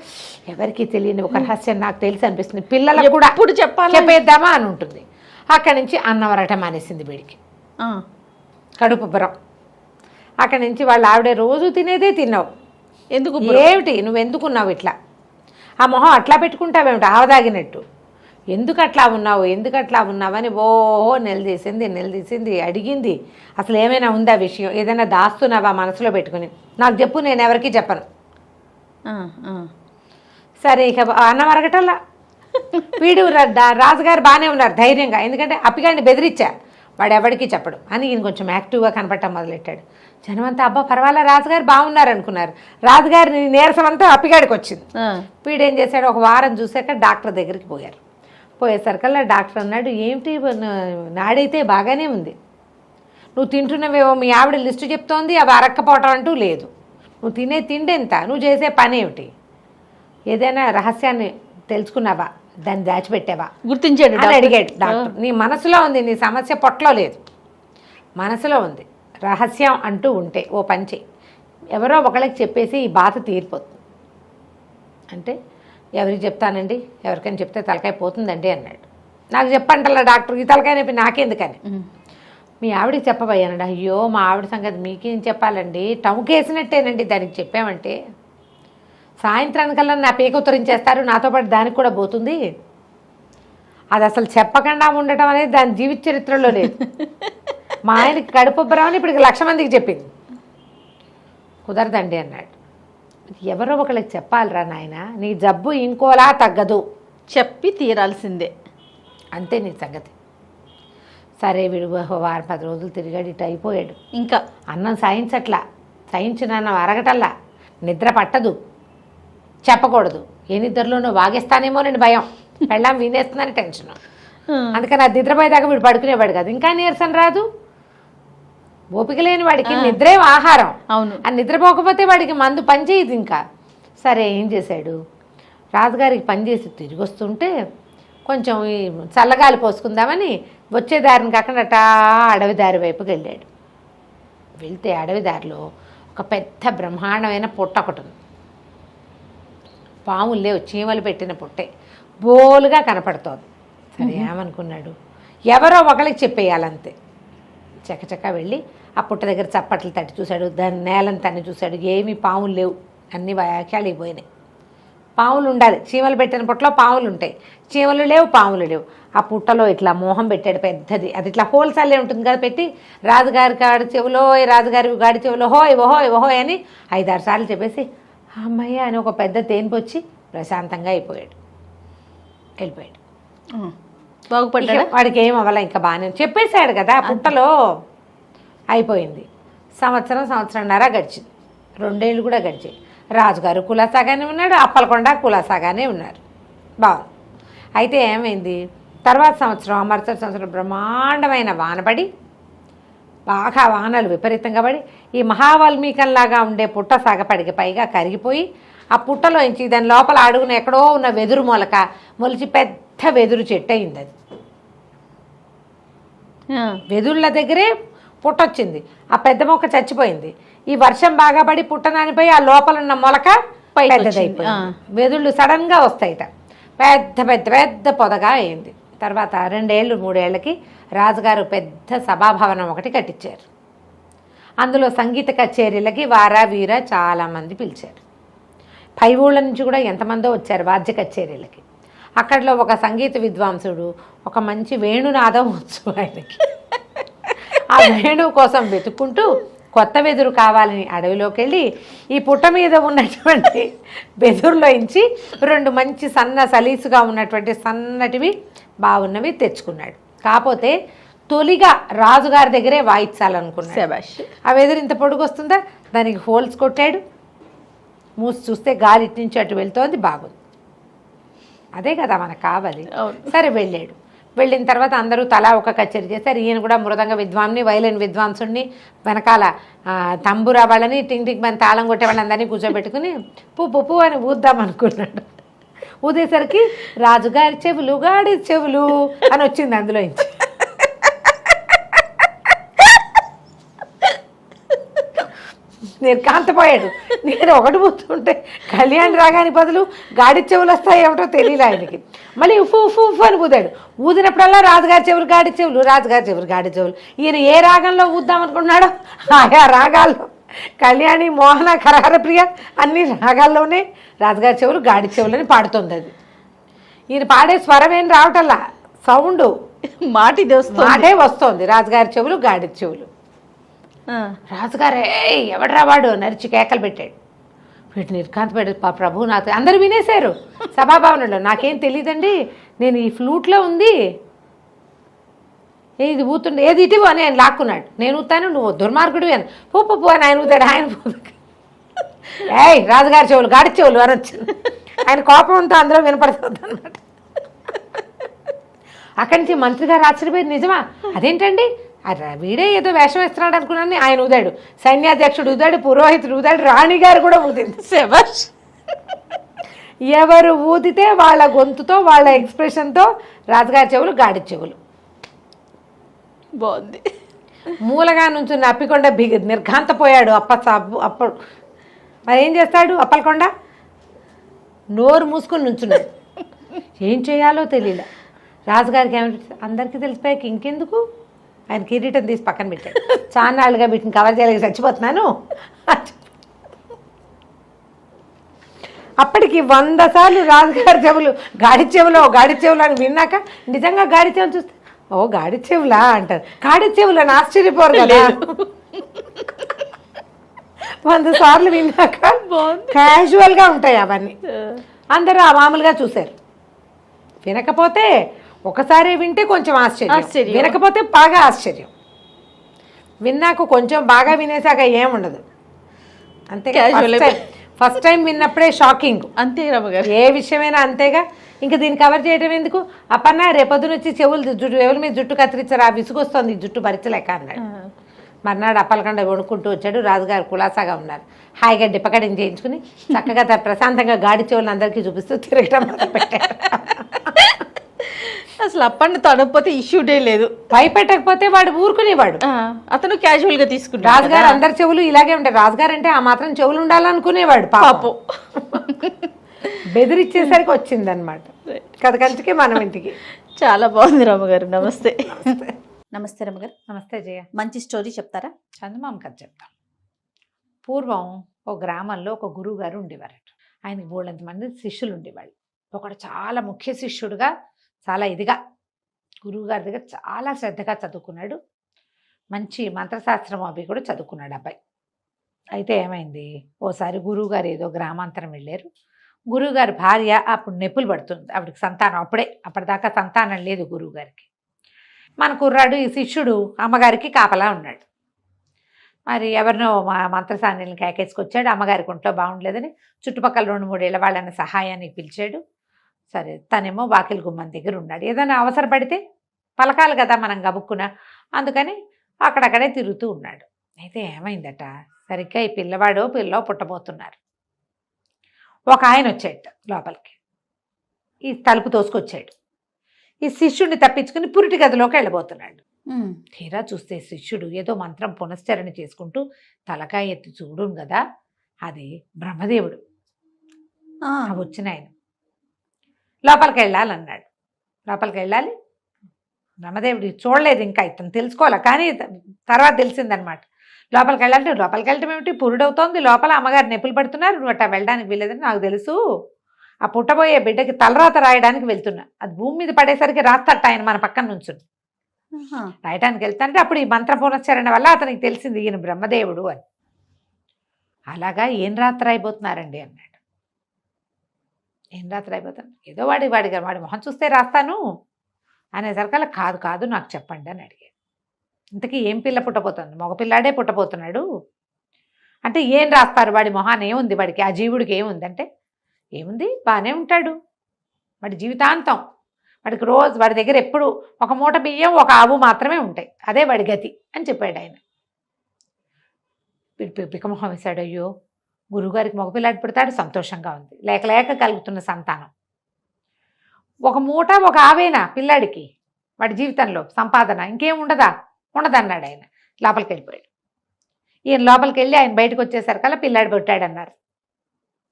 ఎవరికి తెలియని ఒక రహస్యం నాకు తెలిసి అనిపిస్తుంది, పిల్లలకు కూడా ఇప్పుడు చెప్పేద్దామా అని ఉంటుంది. అక్కడి నుంచి అన్నవరటం మానేసింది వీడికి, కడుపు ఉబ్బరం. అక్కడి నుంచి వాళ్ళ ఆవిడ రోజు తినేదే తిన్నావు, ఎందుకు ఏమిటి నువ్వు ఎందుకున్నావు ఇట్లా, ఆ మొహం అట్లా పెట్టుకుంటావేమిటి ఆవదాగినట్టు, ఎందుకు అట్లా ఉన్నావు అని ఓహో నిలదీసింది, అడిగింది, అసలు ఏమైనా ఉందా విషయం, ఏదైనా దాస్తున్నావా మనసులో పెట్టుకుని, నాకు చెప్పు, నేను ఎవరికి చెప్పను. సరే ఇక అన్నం అరగటల్లా వీడు రాజుగారు బాగానే ఉన్నారు ధైర్యంగా, ఎందుకంటే అప్పిగాడిని బెదిరించా, వాడు ఎవరికి చెప్పడు అని ఈయన కొంచెం యాక్టివ్గా కనపడటం మొదలెట్టాడు. జనమంతా అబ్బా పర్వాలే రాజుగారు బాగున్నారు అనుకున్నారు, రాజుగారి నీరసం అంతా అప్పిగాడికి వచ్చింది. వీడేం చేశాడు, ఒక వారం చూశాక డాక్టర్ దగ్గరికి పోయేసరికల్లా డాక్టర్ అన్నాడు, ఏమిటి నాడైతే బాగానే ఉంది, నువ్వు తింటున్నవేవో మీ ఆవిడ లిస్టు చెప్తోంది, అవి అరక్కపోవటం అంటూ లేదు, నువ్వు తినే తిండి ఎంత, నువ్వు చేసే పని ఏమిటి, ఏదైనా రహస్యాన్ని తెలుసుకున్నావా, దాన్ని దాచిపెట్టావా, గుర్తించాడు అని అడిగాడు డాక్టర్. నీ మనసులో ఉంది, నీ సమస్య పొట్టలో లేదు, మనసులో ఉంది, రహస్యం అంటూ ఉంటే ఓ పని చెయ్యి, ఎవరో ఒకళ్ళకి చెప్పేసి ఈ బాధ తీరిపోతుంది. అంటే ఎవరికి చెప్తానండి, ఎవరికైనా చెప్తే తలకాయ పోతుందండి అన్నాడు. నాకు చెప్పంటల్లా డాక్టర్, ఈ తలకాయ నొప్పి నాకెందుకని, మీ ఆవిడకి చెప్పబోయానండి. అయ్యో మా ఆవిడ సంగతి మీకేం చెప్పాలండి, టముకేసినట్టేనండి దానికి చెప్పామంటే. సాయంత్రానికల్లా నా పీక ఉత్తరించేస్తారు, నాతో పాటు దానికి కూడా పోతుంది. అది అసలు చెప్పకుండా ఉండటం అనేది దాని జీవిత చరిత్రలో లేదు. మా ఆయనకి కడుపుబ్బరామని ఇప్పటికి 1,00,000 మందికి చెప్పింది. కుదరదండి అన్నాడు. ఎవరో ఒకళ్ళకి చెప్పాలిరా నాయన, నీ జబ్బు ఇంకోలా తగ్గదు, చెప్పి తీరాల్సిందే, అంతే నీ సంగతి. సరే వీడు వారం 10 రోజులు తిరిగాడు, ఇటు అయిపోయాడు. ఇంకా అన్నం సాయించట్లా, సాయించిన అరగటల్లా, నిద్ర పట్టదు, చెప్పకూడదు. ఏ నిద్రలోనో వాగేస్తానేమో నేను భయం, పెళ్ళాం వినేస్తుందని టెన్షన్. అందుకని అది నిద్రపోయేదాకా వీడు పడుకునేవాడు కాదు. ఇంకా నీరసం రాదు, ఓపిక లేని వాడికి నిద్రే ఆహారం. అవును, ఆ నిద్రపోకపోతే వాడికి మందు పనిచేయదు. ఇంకా సరే ఏం చేశాడు, రాజుగారికి పనిచేసి తిరిగి వస్తుంటే కొంచెం ఈ చల్లగాలి పోసుకుందామని వచ్చే దారిని కాకుండా అటా అడవి దారి వైపుకి వెళ్ళాడు. వెళ్తే అడవి దారిలో ఒక పెద్ద బ్రహ్మాండమైన పుట్ట ఒకటి ఉంది. పాములు లేవు, చీమలు పెట్టిన పుట్టే బోలుగా కనపడుతోంది. సరే ఏమనుకున్నాడు, ఎవరో ఒకరికి చెప్పేయాలంతే. చకచకా వెళ్ళి ఆ పుట్ట దగ్గర చప్పట్లు తట్టి చూశాడు, దాని నేలను తన్ని చూశాడు. ఏమీ పాములు లేవు, అన్ని వ్యాఖ్యాలు అయిపోయినాయి. పాములు ఉండాలి, చీమలు పెట్టిన పుట్టలో పాములు ఉంటాయి, చీమలు లేవు, పాములు లేవు. ఆ పుట్టలో ఇట్లా మోహం పెట్టాడు పెద్దది, అది ఇట్లా హోల్సేలే ఉంటుంది కదా, పెట్టి రాజుగారి గాడి చెవులో, రాజుగారి గాడి చెవులో హోయ్ ఓహోయ్ ఓహోయ్ అని 5-6 సార్లు చెప్పేసి అమ్మయ్య అని ఒక పెద్ద తేనిపొచ్చి ప్రశాంతంగా అయిపోయాడు, వెళ్ళిపోయాడు. బాగుపడ్డాడు. వాడికి ఏం అవ్వాల, ఇంకా బాగానే చెప్పేశాడు కదా. పుట్టలో అయిపోయింది. సంవత్సరంన్నర గడిచింది, 2 ఏళ్ళు కూడా గడిచాయి. రాజుగారు కులాసాగానే ఉన్నాడు, అప్పలకొండ కులాసాగానే ఉన్నారు, బాగుంది. అయితే ఏమైంది, తర్వాత సంవత్సరం మరుసటి సంవత్సరం బ్రహ్మాండమైన వానపడి, బాగా వానలు విపరీతంగా పడి ఈ మహావాల్మీకంలాగా ఉండే పుట్ట సాగపడికి పైగా కరిగిపోయి, ఆ పుట్టలోంచి దాని లోపల అడుగున ఎక్కడో ఉన్న వెదురు మొలక మొలిచి పెద్ద వెదురు చెట్టు అయింది. అది వెదుళ్ళ దగ్గరే పుట్ట వచ్చింది, ఆ పెద్ద మొక్క చచ్చిపోయింది. ఈ వర్షం బాగా పడి పుట్ట నానిపోయి ఆ లోపల ఉన్న మొలక పెద్దదైపోయింది. వెదుళ్ళు సడన్గా వస్తాయిట, పెద్ద పెద్ద పెద్ద పొదగా అయింది. తర్వాత 2 ఏళ్ళు 3 ఏళ్ళకి రాజుగారు పెద్ద సభాభవనం ఒకటి కట్టించారు. అందులో సంగీత కచేరీలకి వారా వీర చాలామంది పిలిచారు. పై ఊళ్ళ నుంచి కూడా ఎంతమందో వచ్చారు వాద్య కచేరీలకి. అక్కడలో ఒక సంగీత విద్వాంసుడు ఒక మంచి వేణునాదం వచ్చు ఆయనకి. ఆ వేణువు కోసం వెతుక్కుంటూ కొత్త వెదురు కావాలని అడవిలోకి వెళ్ళి ఈ పుట్ట మీద ఉన్నటువంటి వెదురులోంచి 2 మంచి సలీసుగా ఉన్నటువంటి సన్నటివి బాగున్నవి తెచ్చుకున్నాడు. కాకపోతే తొలిగా రాజుగారి దగ్గరే వాయించాలనుకున్నాడు. ఆ వెదురు ఇంత పొడుగు వస్తుందా, దానికి హోల్స్ కొట్టాడు. మూసి చూస్తే గాలి ఇటు నుంచి అటు వెళ్తోంది, బాగుంది. అదే కదా మనకు కావాలి. సరే వెళ్ళాడు. వెళ్ళిన తర్వాత అందరూ తలా ఒక కచేరీ చేశారు. ఈయన కూడా మృదంగ విద్వాంని, వైలిన్ విద్వాంసుని, వెనకాల తంబురా వాళ్ళని, టింగ్ టింగ్ మన తాళం కొట్టే వాళ్ళందరినీ కూర్చోబెట్టుకుని పువ్వు అని ఊద్దాం అనుకున్నాడు. ఊదేసరికి రాజుగారి చెవులు గాడి చెవులు అని వచ్చింది అందులోంచి. నిర్కాంతపోయాడు. నేను ఒకటి పోతుంటే కళ్యాణ్ రాగాని బదులు గాడి చెవులు వస్తాయి ఏమిటో తెలియలే ఆయనకి. మళ్ళీ ఉఫు ఉఫు ఉఫు అని ఊదాడు. ఊదినప్పుడల్లా రాజుగారి చెవులు గాడి చెవులు, రాజుగారి చెవులు గాడి చెవులు. ఈయన ఏ రాగంలో ఊద్దామనుకున్నాడో ఆయా రాగాల్లో, కళ్యాణి, మోహన, కరహరప్రియ అన్ని రాగాల్లోనే రాజుగారి చెవులు గాడి చెవులని పాడుతుంది. అది ఈయన పాడే స్వరమేం రావటల్లా, సౌండ్ మాటే వస్తుంది. రాజుగారి చెవులు గాడి చెవులు. రాజుగారు ఎవడరా వాడు నరిచి కేకలు పెట్టాడు. వీటిని నిర్కాంతపడి ప్రభు నాకు అందరూ వినేశారు సభాభవనంలో. నాకేం తెలియదండి, నేను ఈ ఫ్లూట్లో ఉంది, ఇది ఊతుండే, ఏది ఇటివో అని ఆయన లాక్కున్నాడు. నేను ఊతాను, నువ్వు దుర్మార్గుడు అని పూ అని ఆయన ఊతాడు. ఆయన రాజుగారి చెవులు గాడి చెవులు అనొచ్చు. ఆయన కోపంతో అందులో వినపడుతుంది అన్నమాట. అక్కడి నుంచి మంత్రి గారు ఆశ్చర్యపోయి, నిజమా, అదేంటండి, వీడే ఏదో వేషం వేస్తున్నాడు అనుకున్నాను. ఆయన ఊదాడు, సైన్యాధ్యక్షుడు ఊదాడు, పురోహితుడు ఊదాడు, రాణిగారు కూడా ఊదింది. ఎవరు ఊదితే వాళ్ళ గొంతుతో, వాళ్ళ ఎక్స్ప్రెషన్తో రాజుగారి చెవులు గాడి చెవులు. బాగుంది. మూలగా నుంచి అప్పికొండ నిర్ఘాంతపోయాడు. అప్పుడు మరి ఏం చేస్తాడు అప్పలకొండ? నోరు మూసుకొని నుంచున్నాడు. ఏం చేయాలో తెలియలే. రాజుగారికి ఏమంటే అందరికీ తెలిసిపోయాక ఇంకెందుకు, ఆయన కిరీటం తీసి పక్కన పెట్టాడు. చాన్నాళ్ళుగా వీటిని కవర్ చేయలేక చచ్చిపోతున్నాను. అప్పటికి 100 సార్లు రాజుగారి చెవులు గాడి చెవులు అని విన్నాక నిజంగా గాడి చెవులు చూస్తే ఓ గాడి చెవులా అంటారు. గాడి చెవులు అని ఆశ్చర్యపోరు కదా. 100 సార్లు విన్నాక క్యాజువల్గా ఉంటాయి అవన్నీ. అందరూ ఆ మామూలుగా చూశారు. వినకపోతే ఒకసారి వింటే కొంచెం ఆశ్చర్యం, వినకపోతే బాగా ఆశ్చర్యం, విన్నాక కొంచెం బాగా వినేసాక ఏముండదు. అంతే. ఫస్ట్ టైం విన్నప్పుడే షాకింగ్. అంతే రమ్మగారు, ఏ విషయమైనా అంతేగా. ఇంకా దీన్ని కవర్ చేయడం ఎందుకు? అప్పన్న రేపొద్దున వచ్చి చెవుల మీద జుట్టు కత్తిరించారు, ఆ విసుగొస్తుంది జుట్టు భరించలేక అన్నాడు. మర్నాడు అప్పలకండ కొనుక్కుంటూ వచ్చాడు. రాజుగారు కులాసాగా ఉన్నారు. హాయిగా డిప్పకటింగ్ చేయించుకుని చక్కగా ప్రశాంతంగా గాడి చెవులను అందరికీ చూపిస్తూ తిరగడం మొదలుపెట్టారు. అసలు అప్పన్న తడకపోతే ఇష్యూడే లేదు. భయపెట్టకపోతే వాడు ఊరుకునేవాడు. అతను క్యాజువల్ గా తీసుకుంటాడు. రాజుగారు అందరి చెవులు ఇలాగే ఉంటాయి. రాజుగారు అంటే ఆ మాత్రం చెవులు ఉండాలనుకునేవాడు పాపం. బెదిరిచ్చేసరికి వచ్చిందనమాట. కథ కంచికే మనం ఇంటికి. చాలా బాగుంది రమ్మగారు. నమస్తే. నమస్తే రమ్మగారు. నమస్తే జయ. మంచి స్టోరీ చెప్తారా? చందమామ కథ చెప్తాం. పూర్వం ఒక గ్రామంలో ఒక గురువు గారు ఉండేవారట. ఆయనకి బోళ్ళంత మంది శిష్యులు ఉండేవాళ్ళు. ఒకడు చాలా ముఖ్య శిష్యుడుగా, చాలా ఇదిగా గురువుగారి దగ్గర చాలా శ్రద్ధగా చదువుకున్నాడు. మంచి మంత్రశాస్త్రం అవి కూడా చదువుకున్నాడు అబ్బాయి. అయితే ఏమైంది, ఓసారి గురువుగారు ఏదో గ్రామాంతరం వెళ్ళారు. గురువుగారి భార్య అప్పుడు నొప్పులు పడుతుంది. ఆవిడకి సంతానం అప్పటిదాకా సంతానం లేదు గురువుగారికి. మన కుర్రాడు ఈ శిష్యుడు అమ్మగారికి కాపలా ఉన్నాడు. మరి ఎవరినో మంత్రసాన్యులను కేకేసుకొచ్చాడు. అమ్మగారికి ఒంట్లో బాగుండలేదని చుట్టుపక్కల 2-3 ఏళ్ళ వాళ్ళని సహాయానికి పిలిచాడు. సరే, తనేమో వాకిలి గుమ్మం దగ్గర ఉన్నాడు. ఏదైనా అవసరపడితే పలకాలి కదా మనం గబుక్కున, అందుకని అక్కడక్కడే తిరుగుతూ ఉన్నాడు. అయితే ఏమైందట, సరిగ్గా ఈ పిల్లవాడో పిల్లో పుట్టబోతున్నారు. ఒక ఆయన వచ్చాడు లోపలికి. ఈ తలుపు తోసుకొచ్చాడు. ఈ శిష్యుడిని తప్పించుకుని పురిటి గదిలోకి వెళ్ళబోతున్నాడు. తీరా చూస్తే శిష్యుడు ఏదో మంత్రం పునశ్చరణ చేసుకుంటూ తలకాయ ఎత్తి చూడును కదా, అది బ్రహ్మదేవుడు. వచ్చిన ఆయన లోపలికి వెళ్ళాలన్నాడు. లోపలికి వెళ్ళాలి. బ్రహ్మదేవుడు చూడలేదు, ఇంకా ఇతను తెలుసుకోవాలి, కానీ తర్వాత తెలిసిందనమాట. లోపలికి వెళ్ళాలంటే లోపలికి వెళ్ళటం ఏమిటి, పురుడవుతోంది లోపల, అమ్మగారు నొప్పులు పడుతున్నారు, నువ్వు అట్టా వెళ్ళడానికి వీలేదని నాకు తెలుసు. ఆ పుట్టబోయే బిడ్డకి తలరాత రాయడానికి వెళ్తున్నా, అది భూమి మీద పడేసరికి రాస్తట ఆయన మన పక్కన నుంచుని. రాయటానికి వెళ్తానంటే అప్పుడు ఈ మంత్ర పునశ్చరణ వల్ల అతనికి తెలిసింది ఈయన బ్రహ్మదేవుడు అని. అలాగా ఏం రాత్రి అయిపోతున్నారండి అన్నాడు. ఏం రాత్రి అయిపోతాను, ఏదో వాడి మొహం చూస్తే రాస్తాను అనేసరికల్లా కాదు కాదు నాకు చెప్పండి అని అడిగాడు. ఇంతకీ ఏం పిల్ల పుట్టబోతుంది, మగపిల్లాడే పుట్టబోతున్నాడు అంటే ఏం రాస్తారు, వాడి మొహాన్ని ఏముంది, వాడికి ఆ జీవుడికి ఏముంది అంటే, ఏముంది బాగానే ఉంటాడు, వాడి జీవితాంతం, వాడికి రోజు వాడి దగ్గర ఎప్పుడు ఒక మూట బియ్యం ఒక ఆవు మాత్రమే ఉంటాయి, అదే వాడి గతి అని చెప్పాడు ఆయన. పికమొహం వేశాడు. అయ్యో, గురువుగారికి మగపిల్లాడి పుడతాడు, సంతోషంగా ఉంది, లేక లేక కలుగుతున్న సంతానం. ఒక మూట ఒక ఆవేనా పిల్లాడికి, వాడి జీవితంలో సంపాదన ఇంకేం ఉండదన్నాడు ఆయన. లోపలికి వెళ్ళిపోయాడు. ఈయన లోపలికి వెళ్ళి ఆయన బయటకు వచ్చేసరికల్లా పిల్లాడి పుట్టాడన్నారు.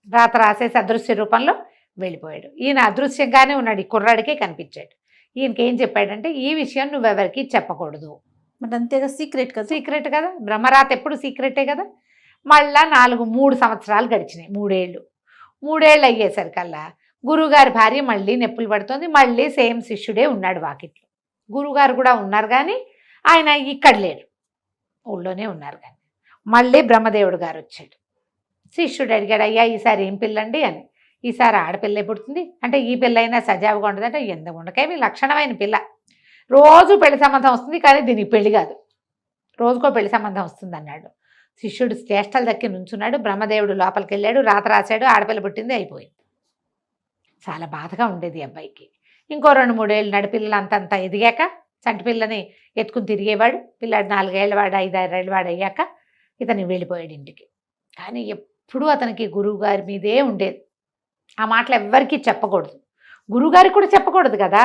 రాత రాసేసి అదృశ్య రూపంలో వెళ్ళిపోయాడు. ఈయన అదృశ్యంగానే ఉన్నాడు, ఈ కుర్రాడికే కనిపించాడు. ఈయనకి ఏం చెప్పాడంటే, ఈ విషయం నువ్వెవరికి చెప్పకూడదు. మరి అంతేగా, సీక్రెట్ కదా. సీక్రెట్ కదా, బ్రహ్మరాత ఎప్పుడు సీక్రెటే కదా. మళ్ళా 3 సంవత్సరాలు గడిచినాయి. 3 ఏళ్ళు అయ్యేసరికల్లా గురువుగారి భార్య మళ్ళీ నొప్పులు పడుతుంది. మళ్ళీ సేమ్ శిష్యుడే ఉన్నాడు వాకిట్లో. గురువుగారు కూడా ఉన్నారు కానీ ఆయన ఇక్కడ లేడు, ఊళ్ళోనే ఉన్నారు. కానీ మళ్ళీ బ్రహ్మదేవుడు గారు వచ్చాడు. శిష్యుడు అడిగాడు, అయ్యా ఈసారి ఏం పిల్లండి అని. ఈసారి ఆడపిల్లే పుడుతుంది అంటే, ఈ పిల్ల అయినా సజావుగా ఉండదంటే, ఎందుకు ఉండకేమి లక్షణమైన పిల్ల, రోజు పెళ్లి సంబంధం వస్తుంది కానీ దీనికి పెళ్లి కాదు, రోజుకో పెళ్లి సంబంధం వస్తుంది అన్నాడు. శిష్యుడు చేష్టలు దక్కి నుంచున్నాడు. బ్రహ్మదేవుడు లోపలికి వెళ్ళాడు, రాత రాశాడు, ఆడపిల్ల పుట్టింది, అయిపోయింది. చాలా బాధగా ఉండేది అబ్బాయికి. ఇంకో 2-3 ఏళ్ళు నడిపిల్లలు అంతంత ఎదిగాక చంటి పిల్లని ఎత్తుకుని తిరిగేవాడు. పిల్లాడు 4 ఏళ్ళవాడు 5-6 ఏళ్ళవాడు అయ్యాక ఇతను వెళ్ళిపోయాడు ఇంటికి. కానీ ఎప్పుడూ అతనికి గురువుగారి మీదే ఉండేది. ఆ మాటలు ఎవ్వరికీ చెప్పకూడదు, గురువుగారికి కూడా చెప్పకూడదు కదా.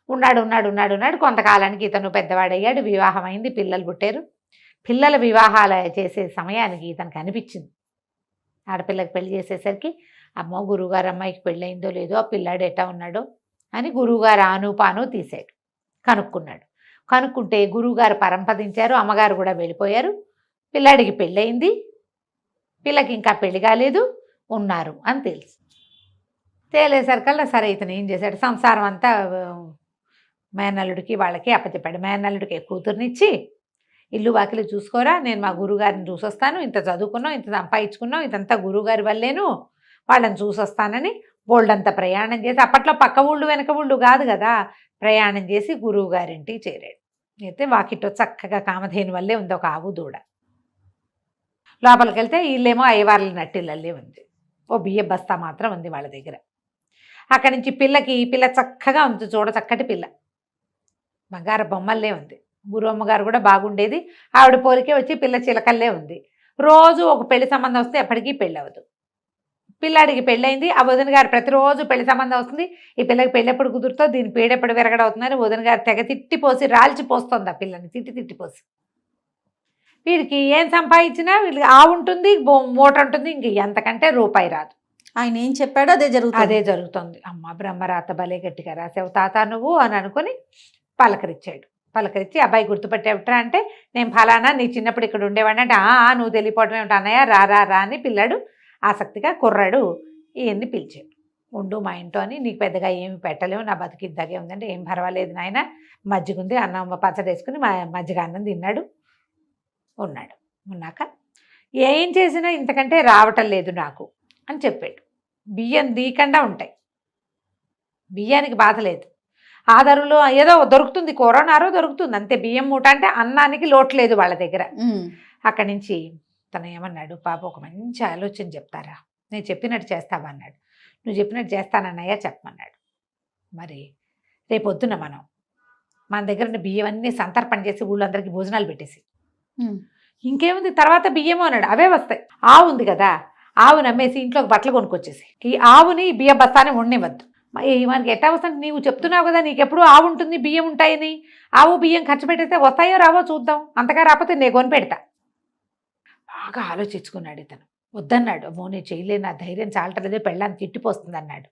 ఉన్నాడు. కొంతకాలానికి ఇతను పెద్దవాడయ్యాడు, వివాహం అయింది, పిల్లలు పుట్టారు. పిల్లల వివాహాలు చేసే సమయానికి ఇతనికి అనిపించింది, ఆడపిల్లకి పెళ్లి చేసేసరికి, అమ్మో గురువుగారు అమ్మాయికి పెళ్ళయిందో లేదో, ఆ పిల్లాడు ఎట్టా ఉన్నాడో అని గురువుగారు ఆనుపాను తీసాడు. కనుక్కుంటే గురువుగారు పరంపదించారు, అమ్మగారు కూడా వెళ్ళిపోయారు. పిల్లాడికి పెళ్ళయింది, పిల్లకి ఇంకా పెళ్లి కాలేదు. ఉన్నారు అని తెలుసు. తేలేసరికల్లా సరే ఇతను ఏం చేశాడు, సంసారం అంతా మేనల్లుడికి వాళ్ళకి అప్పచెప్పాడు. మేనల్లుడికి కూతుర్నిచ్చి ఇల్లు వాకిలి చూసుకోరా, నేను మా గురువుగారిని చూసొస్తాను, ఇంత చదువుకున్నాం, ఇంత సంపాదించుకున్నాం, ఇదంతా గురువుగారి వల్లేను, వాళ్ళని చూసొస్తానని బోల్డంత ప్రయాణం చేసి, అప్పట్లో పక్క ఊళ్ళు వెనక ఊళ్ళు కాదు కదా, ప్రయాణం చేసి గురువు గారింటికి చేరాడు. అయితే వాకిట్లో చక్కగా కామధేను వల్లే ఉంది ఒక ఆవు దూడ. లోపలికి వెళ్తే వీళ్ళేమో అయ్యవార్ల నట్టిల్లల్లే ఉంది. ఓ బియ్య బస్తా మాత్రం ఉంది వాళ్ళ దగ్గర. అక్కడి నుంచి పిల్ల చక్కగా ఉంది, చూడ చక్కటి పిల్ల, బంగారు బొమ్మల్లే ఉంది. గురువమ్మ గారు కూడా బాగుండేది, ఆవిడ పోలికే వచ్చి పిల్ల చిలకల్లే ఉంది. రోజు ఒక పెళ్లి సంబంధం వస్తే ఎప్పటికీ పెళ్ళి అవ్వదు. పిల్లాడికి పెళ్ళయింది, ఆ వదిన గారు ప్రతిరోజు పెళ్లి సంబంధం వస్తుంది, ఈ పిల్లకి పెళ్ళి ఎప్పుడు కుదురుతో దీని పేడెప్పుడు విరగడవుతుందని వదిన గారు తెగ తిట్టిపోసి రాల్చిపోస్తుంది ఆ పిల్లని, తిట్టిపోసి. వీడికి ఏం సంపాదించినా వీళ్ళకి ఆవు ఉంటుంది, మూట ఉంటుంది, ఇంక ఎంతకంటే రూపాయి రాదు. ఆయన ఏం చెప్పాడో అదే జరుగుతుంది. అమ్మ బ్రహ్మరాత భలే గట్టిగా రాసావు తాత నువ్వు అని అనుకుని పలకరించాడు. పలకరించి అబ్బాయి గుర్తుపట్టేవిట్రా అంటే, నేను ఫలానా నీ చిన్నప్పుడు ఇక్కడ ఉండేవాడిని అంటే, నువ్వు తెలియపోవటం ఏమిటి అన్నయ్య, రా అని పిల్లాడు ఆసక్తిగా కుర్రాడు ఈయన్ని పిలిచాడు. ఉండు మా ఇంట్లో అని, నీకు పెద్దగా ఏమి పెట్టలేవు, నా బతికిద్దగే ఉందంటే, ఏం పర్వాలేదు నాయన, మజ్జిగ ఉంది, అన్నం పచ్చడి వేసుకుని మజ్జిగ అన్నం తిన్నాడు. ఉన్నాక ఏం చేసినా ఇంతకంటే రావటం లేదు నాకు అని చెప్పాడు. బియ్యం దీకుండా ఉంటాయి, బియ్యానికి బాధ లేదు, ఆధారులో ఏదో దొరుకుతుంది, కూరనారో దొరుకుతుంది అంతే. బియ్యం మూట అంటే అన్నానికి లోటు లేదు వాళ్ళ దగ్గర. అక్కడి నుంచి తను ఏమన్నాడు, పాప ఒక మంచి ఆలోచన చెప్తారా, నేను చెప్పినట్టు చేస్తావా అన్నాడు. నువ్వు చెప్పినట్టు చేస్తానన్నయ్య చెప్పమన్నాడు. మరి రేపొద్దున మన దగ్గర బియ్యం అన్నీ సంతర్పణ చేసి ఊళ్ళందరికీ భోజనాలు పెట్టేసి, ఇంకేముంది తర్వాత బియ్యమో అన్నాడు, అవే వస్తాయి. ఆవు ఉంది కదా, ఆవు నమ్మేసి ఇంట్లోకి బట్టలు కొనుక్కొచ్చేసి, ఈ ఆవుని బియ్య బస్తాని ఉండనివ్వద్దు. మనకి ఎట్టా వస్తుంది, నీవు చెప్తున్నావు కదా నీకెప్పుడు ఆవు ఉంటుంది బియ్యం ఉంటాయని, ఆవు బియ్యం ఖర్చు పెట్టేస్తే వస్తాయో రావో చూద్దాం, అంతగా రాకపోతే నేను కొని పెడతా. బాగా ఆలోచించుకున్నాడు ఇతను. వద్దన్నాడు, అమ్మో నేను చేయలేను, నా ధైర్యం చాలటలేదే, పెళ్ళాన్ని తిట్టిపోస్తుంది అన్నాడు.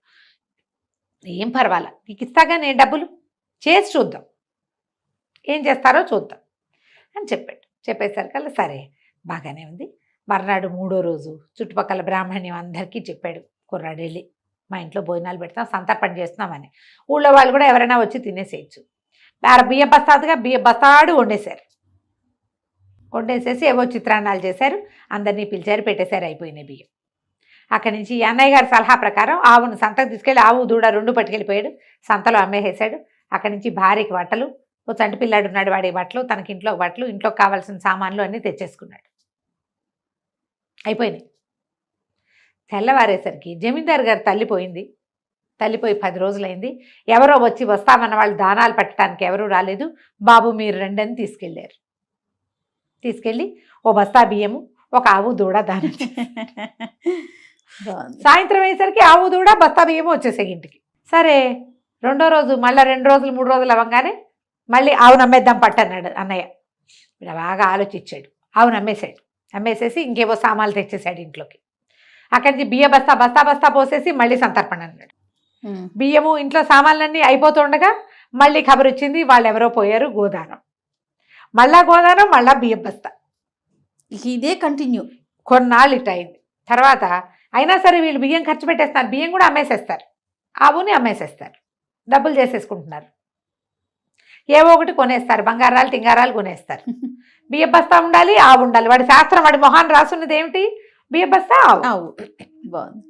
ఏం పర్వాలా, నీకు ఇస్తాగా నేను డబ్బులు, చేసి చూద్దాం, ఏం చేస్తారో చూద్దాం అని చెప్పాడు. చెప్పేసరికల్లా సరే బాగానే ఉంది. మర్నాడు 3వ రోజు చుట్టుపక్కల బ్రాహ్మణ్యం అందరికీ చెప్పాడు కుర్రాడు వెళ్ళి, మా ఇంట్లో భోజనాలు పెడతాం, సంతర్పణ చేస్తున్నామని. ఊళ్ళో వాళ్ళు కూడా ఎవరైనా వచ్చి తినేసేయచ్చు. బియ్య బస్తాదుగా బియ్య బస్తాడు వండేసేసి ఏవో చిత్రాన్నాలు చేశారు, అందరినీ పిలిచారు, పెట్టేశారు, అయిపోయినాయి బియ్యం. అక్కడి నుంచి అన్నయ్య గారి సలహా ప్రకారం ఆవును సంతకు తీసుకెళ్ళి ఆవు దూడ 2 పట్టుకెళ్ళిపోయాడు, సంతలో అమ్మేసేసాడు. అక్కడి నుంచి భార్యకి బట్టలు, ఓ చంటి పిల్లాడు ఉన్నాడు, వాడి బట్టలు, తనకి ఇంట్లో బట్టలు, ఇంట్లోకి కావాల్సిన సామాన్లు అన్నీ తెచ్చేసుకున్నాడు. అయిపోయినాయి. తెల్లవారేసరికి జమీందారు గారు తల్లిపోయి 10 రోజులైంది. ఎవరో వచ్చి వస్తామన్న వాళ్ళు దానాలు పెట్టడానికి ఎవరూ రాలేదు. బాబు మీరు రండి అని తీసుకెళ్ళి ఓ బస్తా బియ్యము, ఒక ఆవు దూడ దానం. సాయంత్రం అయ్యేసరికి ఆవు దూడ బస్తా బియ్యము వచ్చేసాయి ఇంటికి. సరే 2వ రోజు మళ్ళీ 2 రోజులు 3 రోజులు అవ్వగానే మళ్ళీ ఆవును అమ్మేద్దాం పట్టన్నాడు అన్నయ్య. ఇలా బాగా ఆలోచించాడు, ఆవును అమ్మేసేసి ఇంకేవో సామాన్లు తెచ్చేసాడు ఇంట్లోకి. అక్కడి నుంచి బియ్య బస్తా పోసేసి మళ్ళీ సంతర్పణ అన్నాడు. బియ్యము ఇంట్లో సామాన్లన్నీ అయిపోతుండగా మళ్ళీ ఖబర్ వచ్చింది, వాళ్ళు ఎవరో పోయారు, గోదానం. మళ్ళా బియ్యం బస్తా, ఇదే కంటిన్యూ. కొన్నాళ్ళు ఇట్ అయింది. తర్వాత అయినా సరే వీళ్ళు బియ్యం ఖర్చు పెట్టేస్తారు, బియ్యం కూడా అమ్మేసేస్తారు, ఆవుని అమ్మేసేస్తారు, డబ్బులు చేసేసుకుంటున్నారు, ఏవో ఒకటి కొనేస్తారు, బంగారాలు టింగారాలు కొనేస్తారు. బియ్య బస్తా ఉండాలి, ఆవు ఉండాలి, వాడి శాస్త్రం, వాడి మొహాన్ని రాసున్నది ఏమిటి, బియ్య బస్తా ఆవు. బాగుంది.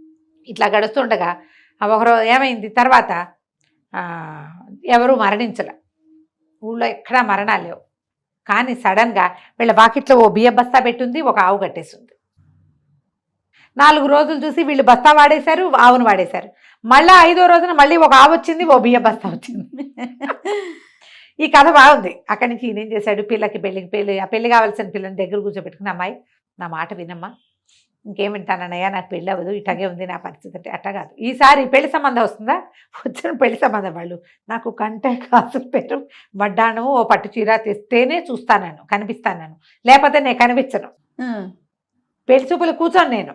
ఇట్లా గడుస్తుండగా ఒకరోజు ఏమైంది, తర్వాత ఎవరు మరణించలే, ఊళ్ళో ఎక్కడా మరణాలు లేవు. కానీ సడన్గా వీళ్ళ వాకిట్లో ఓ బియ్య బస్తా పెట్టుంది, ఒక ఆవు కట్టేస్తుంది. 4 రోజులు చూసి వీళ్ళు బస్తా వాడేశారు, ఆవును వాడేశారు. మళ్ళీ 5వ రోజున మళ్ళీ ఒక ఆవు వచ్చింది, ఓ బియ్య బస్తా వచ్చింది. ఈ కథ బాగుంది. అక్కడి నుంచి ఈయన ఏం చేశాడు, పెళ్లి కావాల్సిన పిల్లని దగ్గర కూర్చోబెట్టుకుని, అమ్మాయి నా మాట వినమ్మా, ఇంకేం వింటానన్నయ్యా, నాకు పెళ్ళి అవ్వదు, ఇట్లాగే ఉంది నా పరిస్థితి అంటే, అట్లా కాదు, ఈసారి పెళ్లి సంబంధం వస్తుందా, వచ్చిన పెళ్లి సంబంధం వాళ్ళు నాకు కంటే కాసుల పేరు వడ్డాణము ఓ పట్టు చీర తెస్తేనే చూస్తాను, కనిపిస్తాను, లేకపోతే నేను కనిపించను, పెళ్లి చూపులు కూర్చొని నేను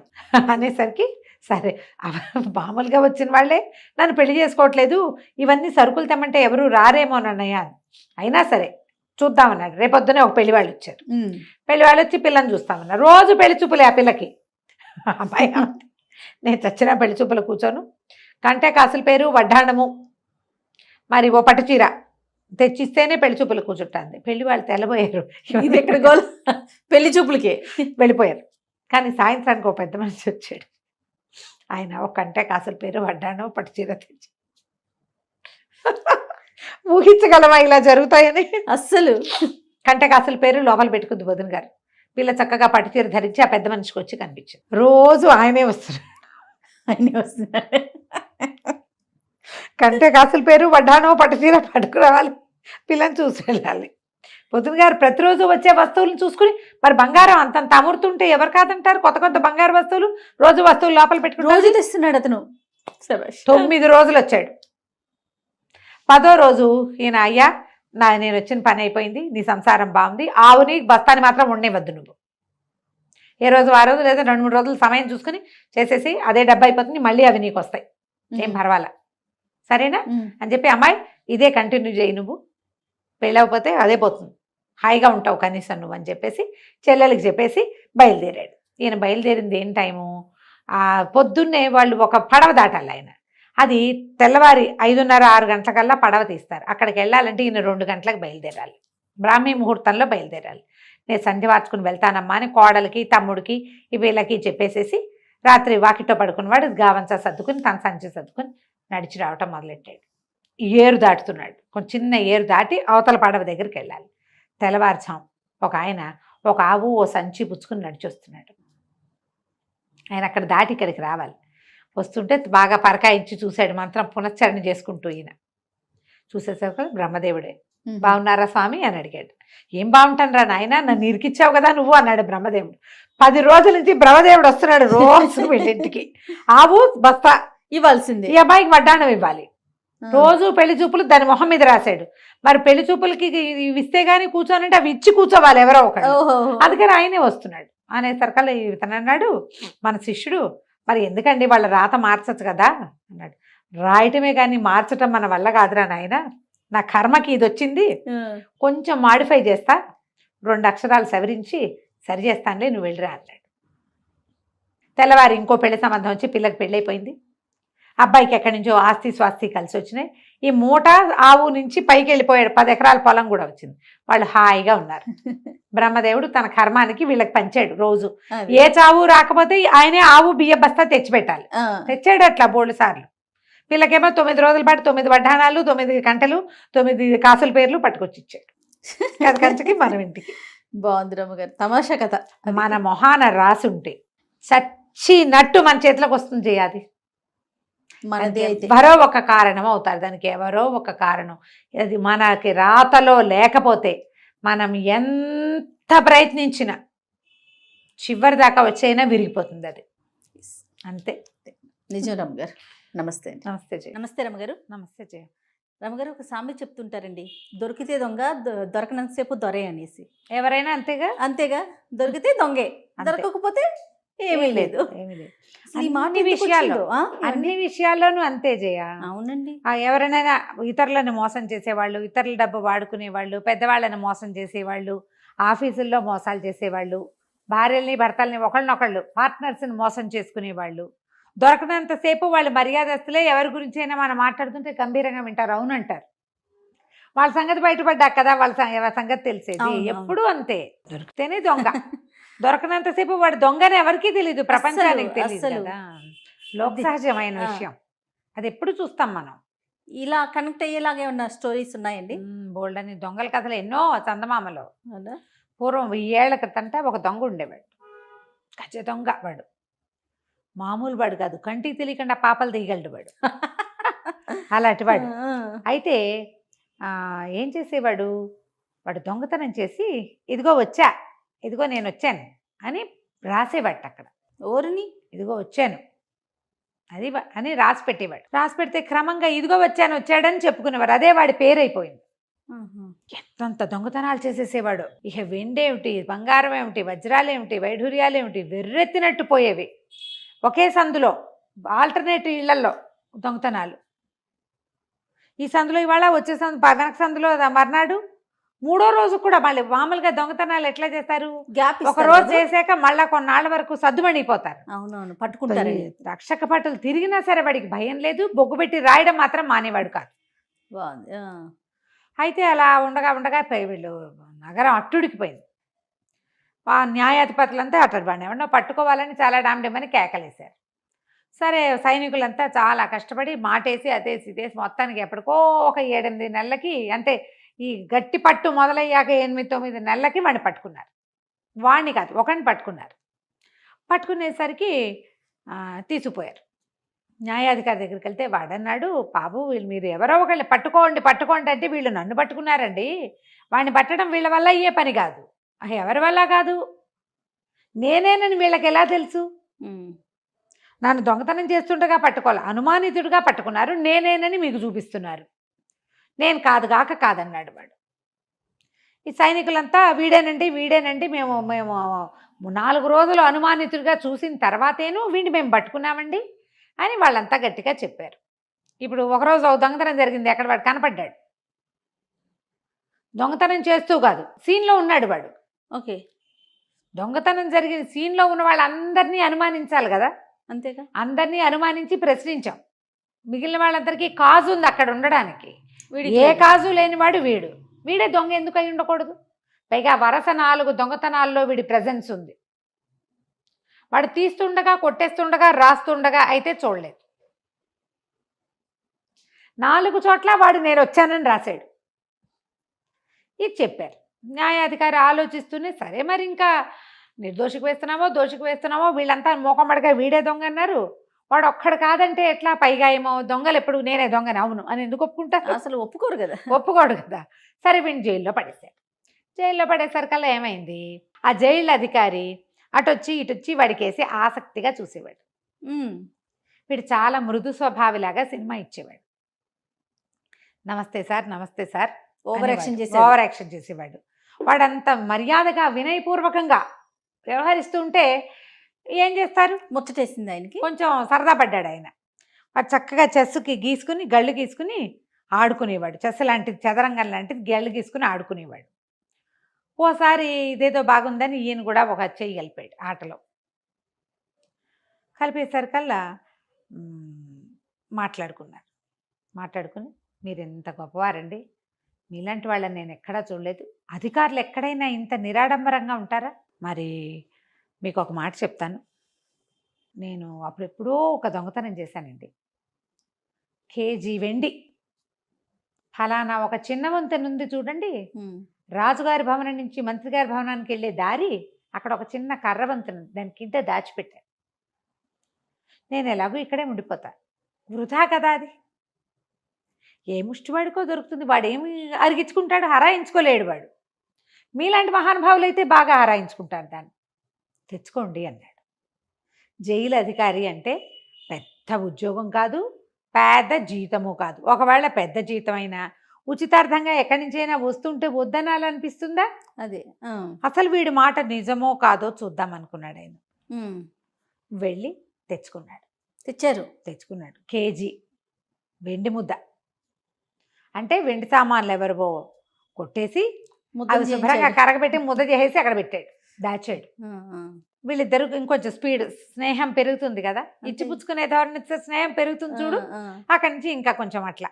అనేసరికి, సరే మామూలుగా వచ్చిన వాళ్ళే నన్ను పెళ్లి చేసుకోవట్లేదు, ఇవన్నీ సరుకులు తెమ్మంటే ఎవరు రారేమోనన్నయ్య, అయినా సరే చూద్దామన్నాడు. రేపొద్దునే ఒక పెళ్లి వాళ్ళు వచ్చారు, పెళ్లి వాళ్ళు వచ్చి పిల్లని చూస్తామన్నారు. రోజు పెళ్లి చూపులే ఆ పిల్లకి. అమ్మాయి నేను చచ్చిన పెళ్లి చూపులు కూర్చోను. కంటే కాసుల పేరు వడ్డాణము మరి ఓ పట్టు చీర తెచ్చిస్తేనే పెళ్లి చూపులు కూర్చుంటుంది. పెళ్లి వాళ్ళు తెల్లబోయారు, ఇది ఎక్కడ గోల్ పెళ్లి చూపులకే వెళ్ళిపోయారు. కానీ సాయంత్రానికి ఒక పెద్ద మనిషి వచ్చాడు. ఆయన ఒక కంటే కాసుల పేరు వడ్డాణం పట్టు చీర తెచ్చి ఊహించగలమా ఇలా జరుగుతాయని? అస్సలు కంటే కాసుల పేరు లోపల పెట్టుకుంది వదిన గారు. వీళ్ళ చక్కగా పట్టు చీర ధరించి ఆ పెద్ద మనిషికి వచ్చి కనిపించారు. రోజు ఆయనే వస్తున్నాడు. అన్ని వస్తున్నాయి. కంటే కాసుల పేరు వడ్డానో పట్టు చీర పట్టుకురావాలి, పిల్లని చూసి వెళ్ళాలి. పొద్దున గారు ప్రతిరోజు వచ్చే వస్తువులను చూసుకుని మరి బంగారం అంతంత అమృతుంటే ఎవరు కాదంటారు? కొత్త కొత్త బంగారు వస్తువులు రోజు వస్తువులు లోపల పెట్టుకుని రోజు తెస్తున్నాడు అతను. శభాష్. 9 రోజులు వచ్చాడు. 10వ రోజు ఈయన, అయ్యా నేను వచ్చిన పని అయిపోయింది, నీ సంసారం బాగుంది, ఆవుని బస్తాని మాత్రం ఉండేవద్దు నువ్వు. ఏ రోజు ఆ రోజు లేదా 2-3 రోజులు సమయం చూసుకుని చేసేసి అదే డబ్బు అయిపోతుంది, మళ్ళీ అవి నీకు వస్తాయి, ఏం పర్వాలా, సరేనా అని చెప్పి, అమ్మాయి ఇదే కంటిన్యూ చేయి, నువ్వు పెళ్ళవకపోతే అదే పోతుంది, హాయిగా ఉంటావు కనీసం నువ్వు అని చెప్పేసి చెల్లెలకి చెప్పేసి బయలుదేరాడు. ఈయన బయలుదేరింది ఏం టైము? పొద్దున్నే వాళ్ళు ఒక పడవ దాటాలి. ఆయన అది తెల్లవారి 5:30-6 గంటలకల్లా పడవ తీస్తారు. అక్కడికి వెళ్ళాలంటే ఈయన 2 గంటలకు బయలుదేరాలి, బ్రాహ్మీ ముహూర్తంలో బయలుదేరాలి. నేను సంధి వార్చుకుని వెళ్తానమ్మా అని కోడలికి తమ్ముడికి వీళ్ళకి చెప్పేసేసి రాత్రి వాకిట్లో పడుకున్నవాడు గావంచా సర్దుకుని తన సంచి సర్దుకుని నడిచి రావటం మొదలెట్టాడు. ఏరు దాటుతున్నాడు, కొంచెం చిన్న ఏరు దాటి అవతల పడవ దగ్గరికి వెళ్ళాలి. తెల్లవారుజాం ఒక ఆయన ఒక ఆవు ఓ సంచి పుచ్చుకుని నడిచి వస్తున్నాడు. ఆయన అక్కడ దాటి ఇక్కడికి రావాలి. వస్తుంటే బాగా పరకాయించి చూశాడు, మంత్రం పునశ్చరణ చేసుకుంటూ. ఈయన చూసేసరికి బ్రహ్మదేవుడే. బాగున్నారా స్వామి అని అడిగాడు. ఏం బాగుంటాను రా నాయన, నన్ను ఇరికిచ్చావు కదా నువ్వు అన్నాడు బ్రహ్మదేవుడు. 10 రోజుల నుంచి బ్రహ్మదేవుడు వస్తున్నాడు రోజు వీళ్ళింటికి. ఆవు బస్తా ఇవ్వాల్సిందే, ఈ అబ్బాయికి వడ్డాణం ఇవ్వాలి. రోజు పెళ్లి చూపులు దాని మొహం మీద రాశాడు. మరి పెళ్లి చూపులకి ఇవి ఇస్తే గానీ కూర్చోనంటే అవి ఇచ్చి కూర్చోవాలి ఎవరో ఒకరు. అందుకని ఆయనే వస్తున్నాడు. అనేసరికల్లా ఇతను అన్నాడు, మన శిష్యుడు, మరి ఎందుకండి వాళ్ళ రాత మార్చచ్చు కదా అన్నాడు. రాయటమే కానీ మార్చటం మన వల్ల కాదురా నాయన, నా కర్మకి ఇది వచ్చింది, కొంచెం మాడిఫై చేస్తా, 2 అక్షరాలు సవరించి సరి చేస్తానులే, నువ్వు వెళ్ళిరా అన్నాడు. తెల్లవారి ఇంకో పెళ్లి సంబంధం వచ్చి పిల్లకి పెళ్ళైపోయింది. అబ్బాయికి ఎక్కడి నుంచో ఆస్తి స్వాస్తి కలిసి వచ్చినాయి. ఈ మూట ఆవు నుంచి పైకి వెళ్ళిపోయాడు, 10 ఎకరాల పొలం కూడా వచ్చింది. వాళ్ళు హాయిగా ఉన్నారు. బ్రహ్మదేవుడు తన కర్మానికి వీళ్ళకి పంచాడు. రోజు ఏ చావు రాకపోతే ఆయనే ఆవు బియ్య బస్తా తెచ్చిపెట్టాలి. తెచ్చాడు అట్లా 3 సార్లు. వీళ్ళకేమో 9 రోజుల పాటు 9 వడ్డాణాలు, 9 కంటలు, 9 కాసుల పేర్లు పట్టుకొచ్చి ఇచ్చాడు. అది కంచకి మనం ఇంటికి. బాగుంది రమ్మగారు, తమాషా కథ. మన మొహాన రాసి ఉంటే చచ్చినట్టు మన చేతిలోకి వస్తుంది చేయాలి. ఎవరో ఒక కారణం అవుతారు దానికి, ఎవరో ఒక కారణం. అది మనకి రాతలో లేకపోతే మనం ఎంత ప్రయత్నించినా చివరి దాకా వచ్చైనా విరిగిపోతుంది అది, అంతే. నిజం రమ్మగారు. నమస్తే అండి. నమస్తే జయ. నమస్తే రమ్మగారు. నమస్తే జయ. రమ్మగారు, ఒక సామెత చెప్తుంటారండి, దొరికితే దొంగ, దొరకనంతసేపు దొరే అనేసి. ఎవరైనా అంతేగా, అంతేగా, దొరికితే దొంగే, దొరకకపోతే ఏమీ లేదు. ఏమీ లేదు. ఈ మాట అన్ని విషయాల్లోనూ అంతే జయ. అవునండి. ఎవరైనా ఇతరులను మోసం చేసేవాళ్ళు, ఇతరుల డబ్బు వాడుకునేవాళ్ళు, పెద్దవాళ్ళని మోసం చేసేవాళ్ళు, ఆఫీసుల్లో మోసాలు చేసేవాళ్ళు, భార్యల్ని భర్తల్ని ఒకళ్ళనొకళ్ళు పార్ట్నర్స్ని మోసం చేసుకునేవాళ్ళు, దొరకనంతసేపు వాళ్ళు మర్యాదస్తులే. ఎవరి గురించి అయినా మనం మాట్లాడుతుంటే గంభీరంగా వింటారు, అవునంటారు. వాళ్ళ సంగతి బయటపడ్డాక కదా వాళ్ళ సంగతి తెలిసేది. ఎప్పుడూ అంతే, దొరికితేనే దొంగ, దొరకనంతసేపు వాడు దొంగని ఎవరికీ తెలీదు, ప్రపంచానికి తెలియదు కదా. లోక సహజమైన విషయం, అది ఎప్పుడు చూస్తాం మనం. ఇలా కనెక్ట్ అయ్యేలాగే ఉన్న స్టోరీస్ ఉన్నాయండి. బోల్డ్ అని దొంగల కథలు ఎన్నో. చందమామలో పూర్వం 1000 ఏళ్ల క్రితంటే ఒక దొంగ ఉండేవాడు, గజ దొంగ. వాడు మామూలు వాడు కాదు, కంటికి తెలియకుండా పాపలు తీయగలడు వాడు, అలాంటి వాడు. అయితే ఏం చేసేవాడు, వాడు దొంగతనం చేసి ఇదిగో వచ్చా, ఇదిగో నేను వచ్చాను అని రాసేవాడు అక్కడ. ఓరిని ఇదిగో వచ్చాను అది అని రాసి పెట్టేవాడు. రాసి పెడితే క్రమంగా ఇదిగో వచ్చాడని చెప్పుకునేవాడు. అదే వాడి పేరైపోయింది. ఎంతంత దొంగతనాలు చేసేసేవాడు. ఇక వెండేమిటి, బంగారం ఏమిటి, వజ్రాలేమిటి, వైఢూర్యాలేమిటి వెర్రెత్తినట్టు పోయేవి. ఒకే సందులో ఆల్టర్నేటివ్ ఇళ్లలో దొంగతనాలు. ఈ సందులో ఇవాళ, వచ్చే సందు వెనక సందులో మర్నాడు, మూడో రోజు కూడా మళ్ళీ మామూలుగా దొంగతనాలు ఎట్లా చేస్తారు, గ్యాప్ ఒక రోజు చేసాక మళ్ళా కొన్నాళ్ళ వరకు సద్దుమణిపోతారు. అవునవును పట్టుకుంటారండి. రక్షక భటులు తిరిగినా సరే వాడికి భయం లేదు, బొగ్గు పెట్టి రాయడం మాత్రం మానేవాడు కాదు. బాగుంది. అయితే అలా ఉండగా ఉండగా వీళ్ళు నగరం అట్టుడికిపోయింది. ఆ న్యాయాధిపతులంతా అట్టడి పడిన పట్టుకోవాలని చాలా డామ్డేమని కేకలేశారు. సరే సైనికులంతా చాలా కష్టపడి మాటేసి అదేసి ఇదేసి మొత్తానికి ఎప్పటికో ఒక 7-8 నెలలకి, అంటే ఈ గట్టి పట్టు మొదలయ్యాక 8-9 నెలలకి వాడిని పట్టుకున్నారు. వాడిని కాదు, ఒకరిని పట్టుకున్నారు. పట్టుకునేసరికి తీసుకుపోయారు. న్యాయాధికారి దగ్గరికి వెళ్తే వాడన్నాడు, బాబు వీళ్ళు మీరు ఎవరో ఒకళ్ళు పట్టుకోండి అంటే వీళ్ళు నన్ను పట్టుకున్నారండి, వాడిని పట్టడం వీళ్ళ వల్ల అయ్యే పని కాదు. ఎవరి వల్ల కాదు, నేనేనని వీళ్ళకి ఎలా తెలుసు? నన్ను దొంగతనం చేస్తుండగా పట్టుకోవాలి, అనుమానితుడిగా పట్టుకున్నారు, నేనేనని మీకు చూపిస్తున్నారు, నేను కాదన్నాడు వాడు. ఈ సైనికులంతా వీడేనండి మేము 4 రోజులు అనుమానితుడిగా చూసిన తర్వాతేను వీడిని మేము పట్టుకున్నామండి అని వాళ్ళంతా గట్టిగా చెప్పారు. ఇప్పుడు ఒకరోజు దొంగతనం జరిగింది, ఎక్కడ వాడు కనపడ్డాడు. దొంగతనం చేస్తూ కాదు, సీన్లో ఉన్నాడు వాడు. ఓకే, దొంగతనం జరిగిన సీన్లో ఉన్న వాళ్ళందరినీ అనుమానించాలి కదా, అంతేగా. అందరినీ అనుమానించి ప్రశ్నించాం. మిగిలిన వాళ్ళందరికీ కాజు ఉంది అక్కడ ఉండడానికి, ఏ కాజు లేనివాడు వీడే దొంగ ఎందుకు అయి ఉండకూడదు? పైగా వరుస 4 దొంగతనాల్లో వీడి ప్రెజెన్స్ ఉంది. వాడు తీస్తుండగా, కొట్టేస్తుండగా, రాస్తుండగా అయితే చూడలేదు. 4 చోట్ల వాడు నేను వచ్చానని రాశాడు. ఇది చెప్పారు. న్యాయాధికారి ఆలోచిస్తూనే సరే మరి ఇంకా నిర్దోషికి వేస్తున్నామో దోషికి వేస్తున్నామో, వీళ్ళంతా మోకమ్మడిగా వీడే దొంగ అన్నారు, వాడు ఒక్కడు కాదంటే ఎట్లా? పైగా ఏమో దొంగలు ఎప్పుడు నేనే దొంగని అవును అని ఎందుకు ఒప్పుకుంటారు? అసలు ఒప్పుకోరు కదా. ఒప్పుకోడు కదా. సరే వీడిని జైల్లో పడేశారు. జైల్లో పడేసరికల్లా ఏమైంది, ఆ జైలు అధికారి అటొచ్చి ఇటొచ్చి వాడికేసి ఆసక్తిగా చూసేవాడు. వీడు చాలా మృదు స్వభావిలాగా సినిమా ఇచ్చేవాడు. నమస్తే సార్ ఓవర్ యాక్షన్ చేసేవాడు. వాడంత మర్యాదగా వినయపూర్వకంగా వ్యవహరిస్తుంటే ఏం చేస్తారు, ముచ్చటేసింది ఆయనకి. కొంచెం సరదా పడ్డాడు ఆయన. వాడు చక్కగా చెస్సుకి గీసుకుని గళ్ళు గీసుకుని ఆడుకునేవాడు. చెస్ లాంటిది, చదరంగం లాంటిది గళ్ళు గీసుకుని ఆడుకునేవాడు. ఓసారి ఇదేదో బాగుందని ఈయన కూడా ఒక చెయ్యి కలిపాడు ఆటలో. కలిపేసరికల్లా మాట్లాడుకుని మీరు ఎంత గొప్పవారండి, మీలాంటి వాళ్ళని నేను ఎక్కడా చూడలేదు, అధికారులు ఎక్కడైనా ఇంత నిరాడంబరంగా ఉంటారా? మరి మీకు ఒక మాట చెప్తాను, నేను అప్పుడెప్పుడో ఒక దొంగతనం చేశానండి. కేజీ వెండి ఫలానా ఒక చిన్న వంతెన ఉంది చూడండి, రాజుగారి భవనం నుంచి మంత్రి గారి భవనానికి వెళ్ళే దారి, అక్కడ ఒక చిన్న కర్ర వంతెన, దాని కింద దాచిపెట్టాను. నేను ఎలాగో ఇక్కడే ఉండిపోతా, వృధా కదా అది. ఏ ముష్టివాడికో దొరుకుతుంది, వాడేమి అరిగించుకుంటాడు, హరాయించుకోలేడు వాడు. మీలాంటి మహానుభావులు అయితే బాగా హరాయించుకుంటారు, దాన్ని తెచ్చుకోండి అన్నాడు. జైలు అధికారి అంటే పెద్ద ఉద్యోగం కాదు, పెద్ద జీతము కాదు. ఒకవేళ పెద్ద జీతం అయినా ఉచితార్థంగా ఎక్కడి నుంచైనా వస్తుంటే వద్దనాలనిపిస్తుందా? అదే అసలు వీడి మాట నిజమో కాదో చూద్దాం అనుకున్నాడు ఆయన. వెళ్ళి తెచ్చుకున్నాడు కేజీ వెండి ముద్ద. అంటే వెండి సామాన్లు ఎవరివో కొట్టేసి అవి శుభ్రంగా కరగబెట్టి ముద్ద చేసేసి అక్కడ పెట్టాడు, దాచాడు. వీళ్ళిద్దరు ఇంకొంచెం స్పీడ్, స్నేహం పెరుగుతుంది కదా, ఇచ్చిపుచ్చుకునే ధోరణి స్నేహం పెరుగుతుంది చూడు, అక్కడి నుంచి ఇంకా కొంచెం అట్లా.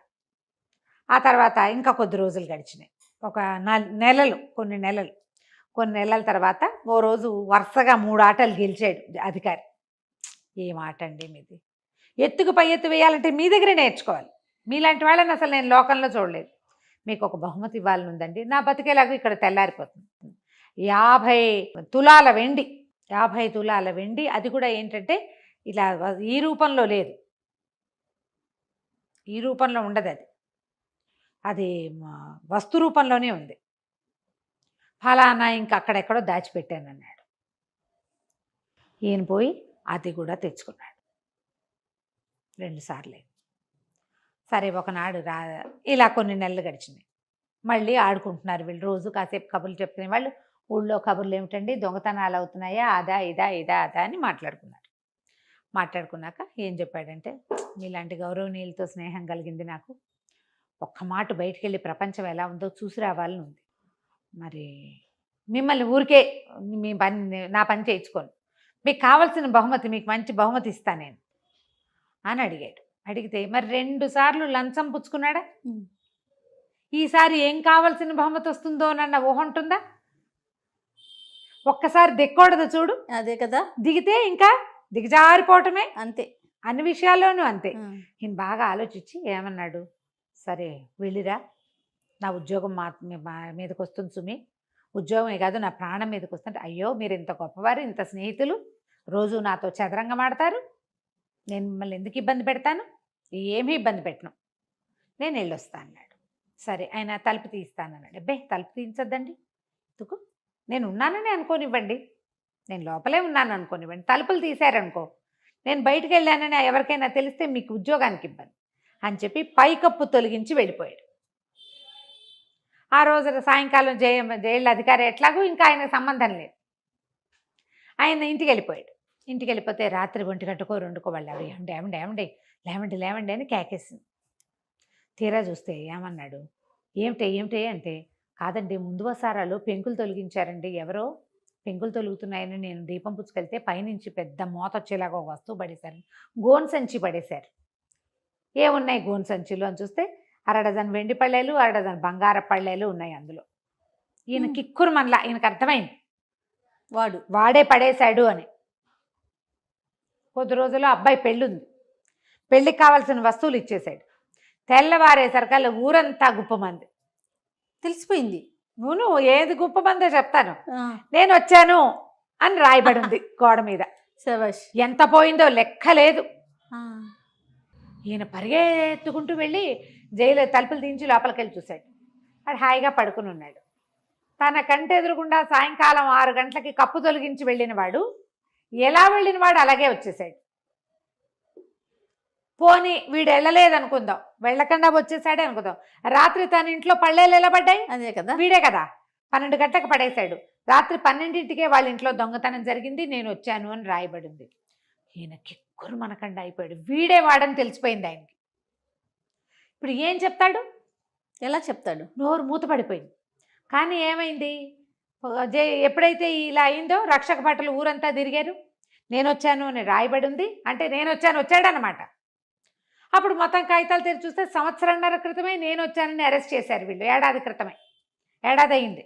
ఆ తర్వాత ఇంకా కొద్ది రోజులు గడిచినాయి, ఒక కొన్ని నెలల తర్వాత ఓ రోజు వరుసగా 3 ఆటలు గెలిచాడు అధికారి. ఏం ఆట అండి మీది, ఎత్తుకు పై ఎత్తు వేయాలంటే మీ దగ్గరే నేర్చుకోవాలి, మీలాంటి వాళ్ళని అసలు నేను లోకంలో చూడలేదు, మీకు ఒక బహుమతి ఇవ్వాలని ఉందండి, నా బతికేలాగా ఇక్కడ తెల్లారిపోతుంది. 50 తులాల వెండి, అది కూడా ఏంటంటే ఇలా ఈ రూపంలో లేదు, ఈ రూపంలో ఉండదు, అది వస్తు రూపంలోనే ఉంది. ఫలానా ఇంకా అక్కడెక్కడో దాచిపెట్టానన్నాడు. ఈయన పోయి అది కూడా తెచ్చుకున్నాడు 2 సార్లు. సరే ఒకనాడు ఇలా కొన్ని నెలలు గడిచినాయి, మళ్ళీ ఆడుకుంటున్నారు వీళ్ళు. రోజు కాసేపు కబుర్లు చెప్పుకునే వాళ్ళు. ఊళ్ళో కబుర్లు ఏమిటండి, దొంగతనాలు అవుతున్నాయా, అదా అదా అని మాట్లాడుకున్నాక ఏం చెప్పాడంటే, మీలాంటి గౌరవనీయులతో స్నేహం కలిగింది నాకు, ఒక్క మాట బయటికి వెళ్ళి ప్రపంచం ఎలా ఉందో చూసి రావాలని ఉంది. మరి మిమ్మల్ని ఊరికే మీ పని నా పని చేయించుకోను, మీకు కావాల్సిన బహుమతి, మీకు మంచి బహుమతి ఇస్తాను నేను అని అడిగాడు. అడిగితే మరి 2 సార్లు లంచం పుచ్చుకున్నాడా? ఉమ్. ఈసారి ఏం కావాల్సిన బహుమతి వస్తుందో అన్న ఊహ ఉంటుందా? ఒక్కసారి దిక్కూడదు చూడు, అదే కదా, దిగితే ఇంకా దిగజారిపోవటమే. అంతే. అన్ని విషయాల్లోనూ అంతే. ఉమ్. ఈయన బాగా ఆలోచించి ఏమన్నాడు, సరే వెళ్ళిరా, నా ఉద్యోగం మీదకి వస్తుంది సుమి, ఉద్యోగమే కాదు నా ప్రాణం మీదకి వస్తుంటే, అయ్యో మీరు ఇంత గొప్పవారు, ఇంత స్నేహితులు, రోజు నాతో చదరంగం ఆడతారు, నేను మిమ్మల్ని ఎందుకు ఇబ్బంది పెడతాను, ఏమీ ఇబ్బంది పెట్టను, నేను వెళ్ళొస్తా అన్నాడు. సరే ఆయన తలుపు తీస్తానన్నాడు. అబ్బే తలుపు తీయించొద్దండి, ఎందుకు, నేను ఉన్నానని అనుకోనివ్వండి, నేను లోపలే ఉన్నాను అనుకోనివ్వండి, తలుపులు తీశారనుకో నేను బయటికి వెళ్ళానని ఎవరికైనా తెలిస్తే మీకు ఉద్యోగానికి ఇబ్బంది అని చెప్పి పైకప్పు తొలగించి వెళ్ళిపోయాడు. ఆ రోజు సాయంకాలం జైలు అధికారి ఎట్లాగో ఇంకా ఆయనకు సంబంధం లేదు, ఆయన ఇంటికి వెళ్ళిపోయాడు. ఇంటికి వెళ్ళిపోతే రాత్రి 1 గంటకో 2కో వాళ్ళు ఏమండి ఏమండి ఏమండి లేవండి లేవండి అని కేకేసింది. తీరా చూస్తే ఏమన్నాడు, ఏమిటి ఏమిటి అంటే, కాదండి ముందు వసారాలు పెంకులు తొలగించారండి, ఎవరో పెంకులు తొలుగుతున్నాయని నేను దీపం పుచ్చుకెళ్తే పైనుంచి పెద్ద మోత వచ్చేలాగా ఒక వస్తువు పడేశారు, గోన్ సంచి పడేశారు. ఏమున్నాయి గోన్ సంచిలో అని చూస్తే 1/2 డజన్ వెండి పళ్ళేలు, 1/2 డజన్ బంగార పళ్ళేలు ఉన్నాయి అందులో. ఈయన కిక్కురు మనలా, ఈయనకు అర్థమైంది వాడే పడేశాడు అని. కొద్ది రోజుల్లో అబ్బాయి పెళ్ళుంది, పెళ్ళికి కావాల్సిన వస్తువులు ఇచ్చేశాడు. తెల్లవారేసరికల్లా ఊరంతా గుప్పమంది. తెలిసిపోయింది. నువ్వు ఏది గుప్పమందో చెప్తాను, నేను వచ్చాను అని రాయబడింది గోడ మీద. శభాష్. ఎంత పోయిందో లెక్క లేదు. ఈయన పరిగెత్తుకుంటూ వెళ్ళి జైలు తలుపులు దించి లోపలికి వెళ్ళి చూశాడు. వాడు హాయిగా పడుకుని ఉన్నాడు. తన కంటి ఎదురుగుండా సాయంకాలం 6 గంటలకి కప్పు తొలగించి వెళ్ళిన వాడు ఎలా వెళ్ళిన వాడు అలాగే వచ్చేసాడు. పోనీ వీడు వెళ్ళలేదనుకుందాం, వెళ్ళకుండా వచ్చేసాడే అనుకుందాం, రాత్రి తన ఇంట్లో పళ్ళేలు ఎలా పడ్డాయి? అదే కదా, వీడే కదా 12 గంటలకు పడేశాడు. రాత్రి 12ంటికే వాళ్ళ ఇంట్లో దొంగతనం జరిగింది, నేను వచ్చాను అని రాయబడింది. ఈయన కిక్కురు మనకండ అయిపోయాడు, వీడే వాడని తెలిసిపోయింది ఆయనకి. ఇప్పుడు ఏం చెప్తాడు, ఎలా చెప్తాడు? నోరు మూతపడిపోయింది. కానీ ఏమైంది, ఎప్పుడైతే ఇలా అయిందో రక్షక భటులు ఊరంతా తిరిగారు, నేను వచ్చాను అని రాయబడి ఉంది అంటే నేను వచ్చాడనమాట. అప్పుడు మొత్తం కాగితాలు తెరిచి చూస్తే 1.5 సంవత్సరం క్రితమే నేను వచ్చానని అరెస్ట్ చేశారు వీళ్ళు. ఏడాది క్రితమే, ఏడాది అయింది.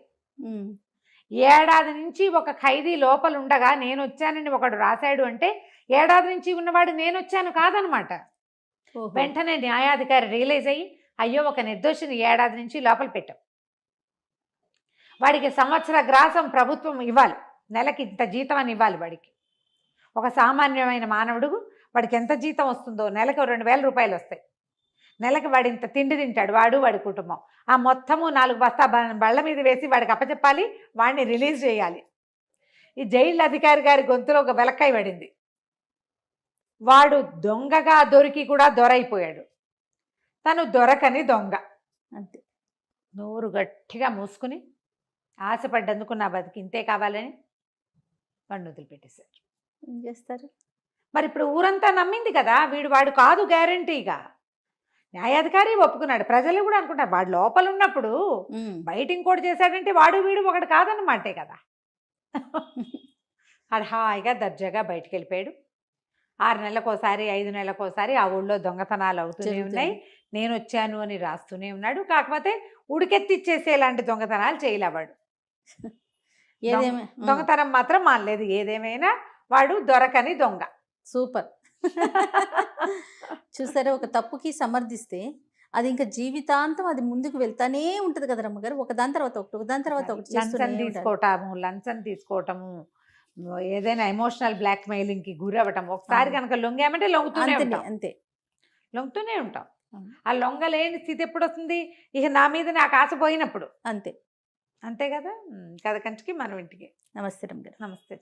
ఏడాది నుంచి ఒక ఖైదీ లోపల ఉండగా నేను వచ్చానని ఒకడు రాశాడు అంటే ఏడాది నుంచి ఉన్నవాడు నేను వచ్చాను కాదనమాట. వెంటనే న్యాయాధికారి రియలైజ్ అయ్యి, అయ్యో ఒక నిర్దోషిని ఏడాది నుంచి లోపల పెట్టాం, వాడికి 1 సంవత్సర గ్రాసం ప్రభుత్వం ఇవ్వాలి, నెలకి ఇంత జీతం అని ఇవ్వాలి వాడికి. ఒక సామాన్యమైన మానవుడు వాడికి ఎంత జీతం వస్తుందో, నెలకు 2,000 రూపాయలు వస్తాయి, నెలకి వాడు ఇంత తిండి తింటాడు, వాడి కుటుంబం. ఆ మొత్తము 4 బస్తా బళ్ళ మీద వేసి వాడికి అప్పచెప్పాలి, వాడిని రిలీజ్ చేయాలి. ఈ జైలు అధికారి గారి గొంతులో ఒక వెలక్కాయ పడింది. వాడు దొంగగా దొరికి కూడా దొరైపోయాడు, తను దొరకని దొంగ. అంతే. నోరు గట్టిగా మూసుకుని ఆశపడ్డందుకు నా బతికి ఇంతే కావాలని వాడిని వదిలిపెట్టేశారు. ఏం చేస్తారు మరి? ఇప్పుడు ఊరంతా నమ్మింది కదా వాడు కాదు గ్యారంటీగా. న్యాయాధికారి ఒప్పుకున్నాడు, ప్రజలు కూడా అనుకుంటారు వాడు లోపల ఉన్నప్పుడు బయట ఇంకోటి చేశాడంటే వాడు వీడు ఒకటి కాదన్నమాటే కదా. అది హాయిగా దర్జాగా బయటికి వెళ్ళిపోయాడు. 6 నెలలకోసారి 5 నెలలకోసారి ఆ ఊళ్ళో దొంగతనాలు అవుతూనే ఉన్నాయి, నేను వచ్చాను అని రాస్తూనే ఉన్నాడు. కాకపోతే ఉడికెత్తిచ్చేసేలాంటి దొంగతనాలు చేయలేవాడు. దొంగతనం మాత్రం మానలేదు. ఏదేమైనా వాడు దొరకని దొంగ. సూపర్. చూసారా, ఒక తప్పుకి సమర్థిస్తే అది ఇంకా జీవితాంతం అది ముందుకు వెళ్తానే ఉంటుంది కదా రమ్మగారు. ఒకదాని తర్వాత ఒకటి లంచం తీసుకోవటము, ఏదైనా ఎమోషనల్ బ్లాక్ మెయిలింగ్కి గురవ్వటం. ఒకసారి కనుక లొంగామంటే లొంగుతూనే ఉంటాం. ఆ లొంగలేని స్థితి ఎప్పుడు వస్తుంది? ఇక నా మీద నాకు ఆశ పోయినప్పుడు. అంతే కదా. కథ కంచికి మనం ఇంటికి. నమస్తే రమ్మగారు. నమస్తే.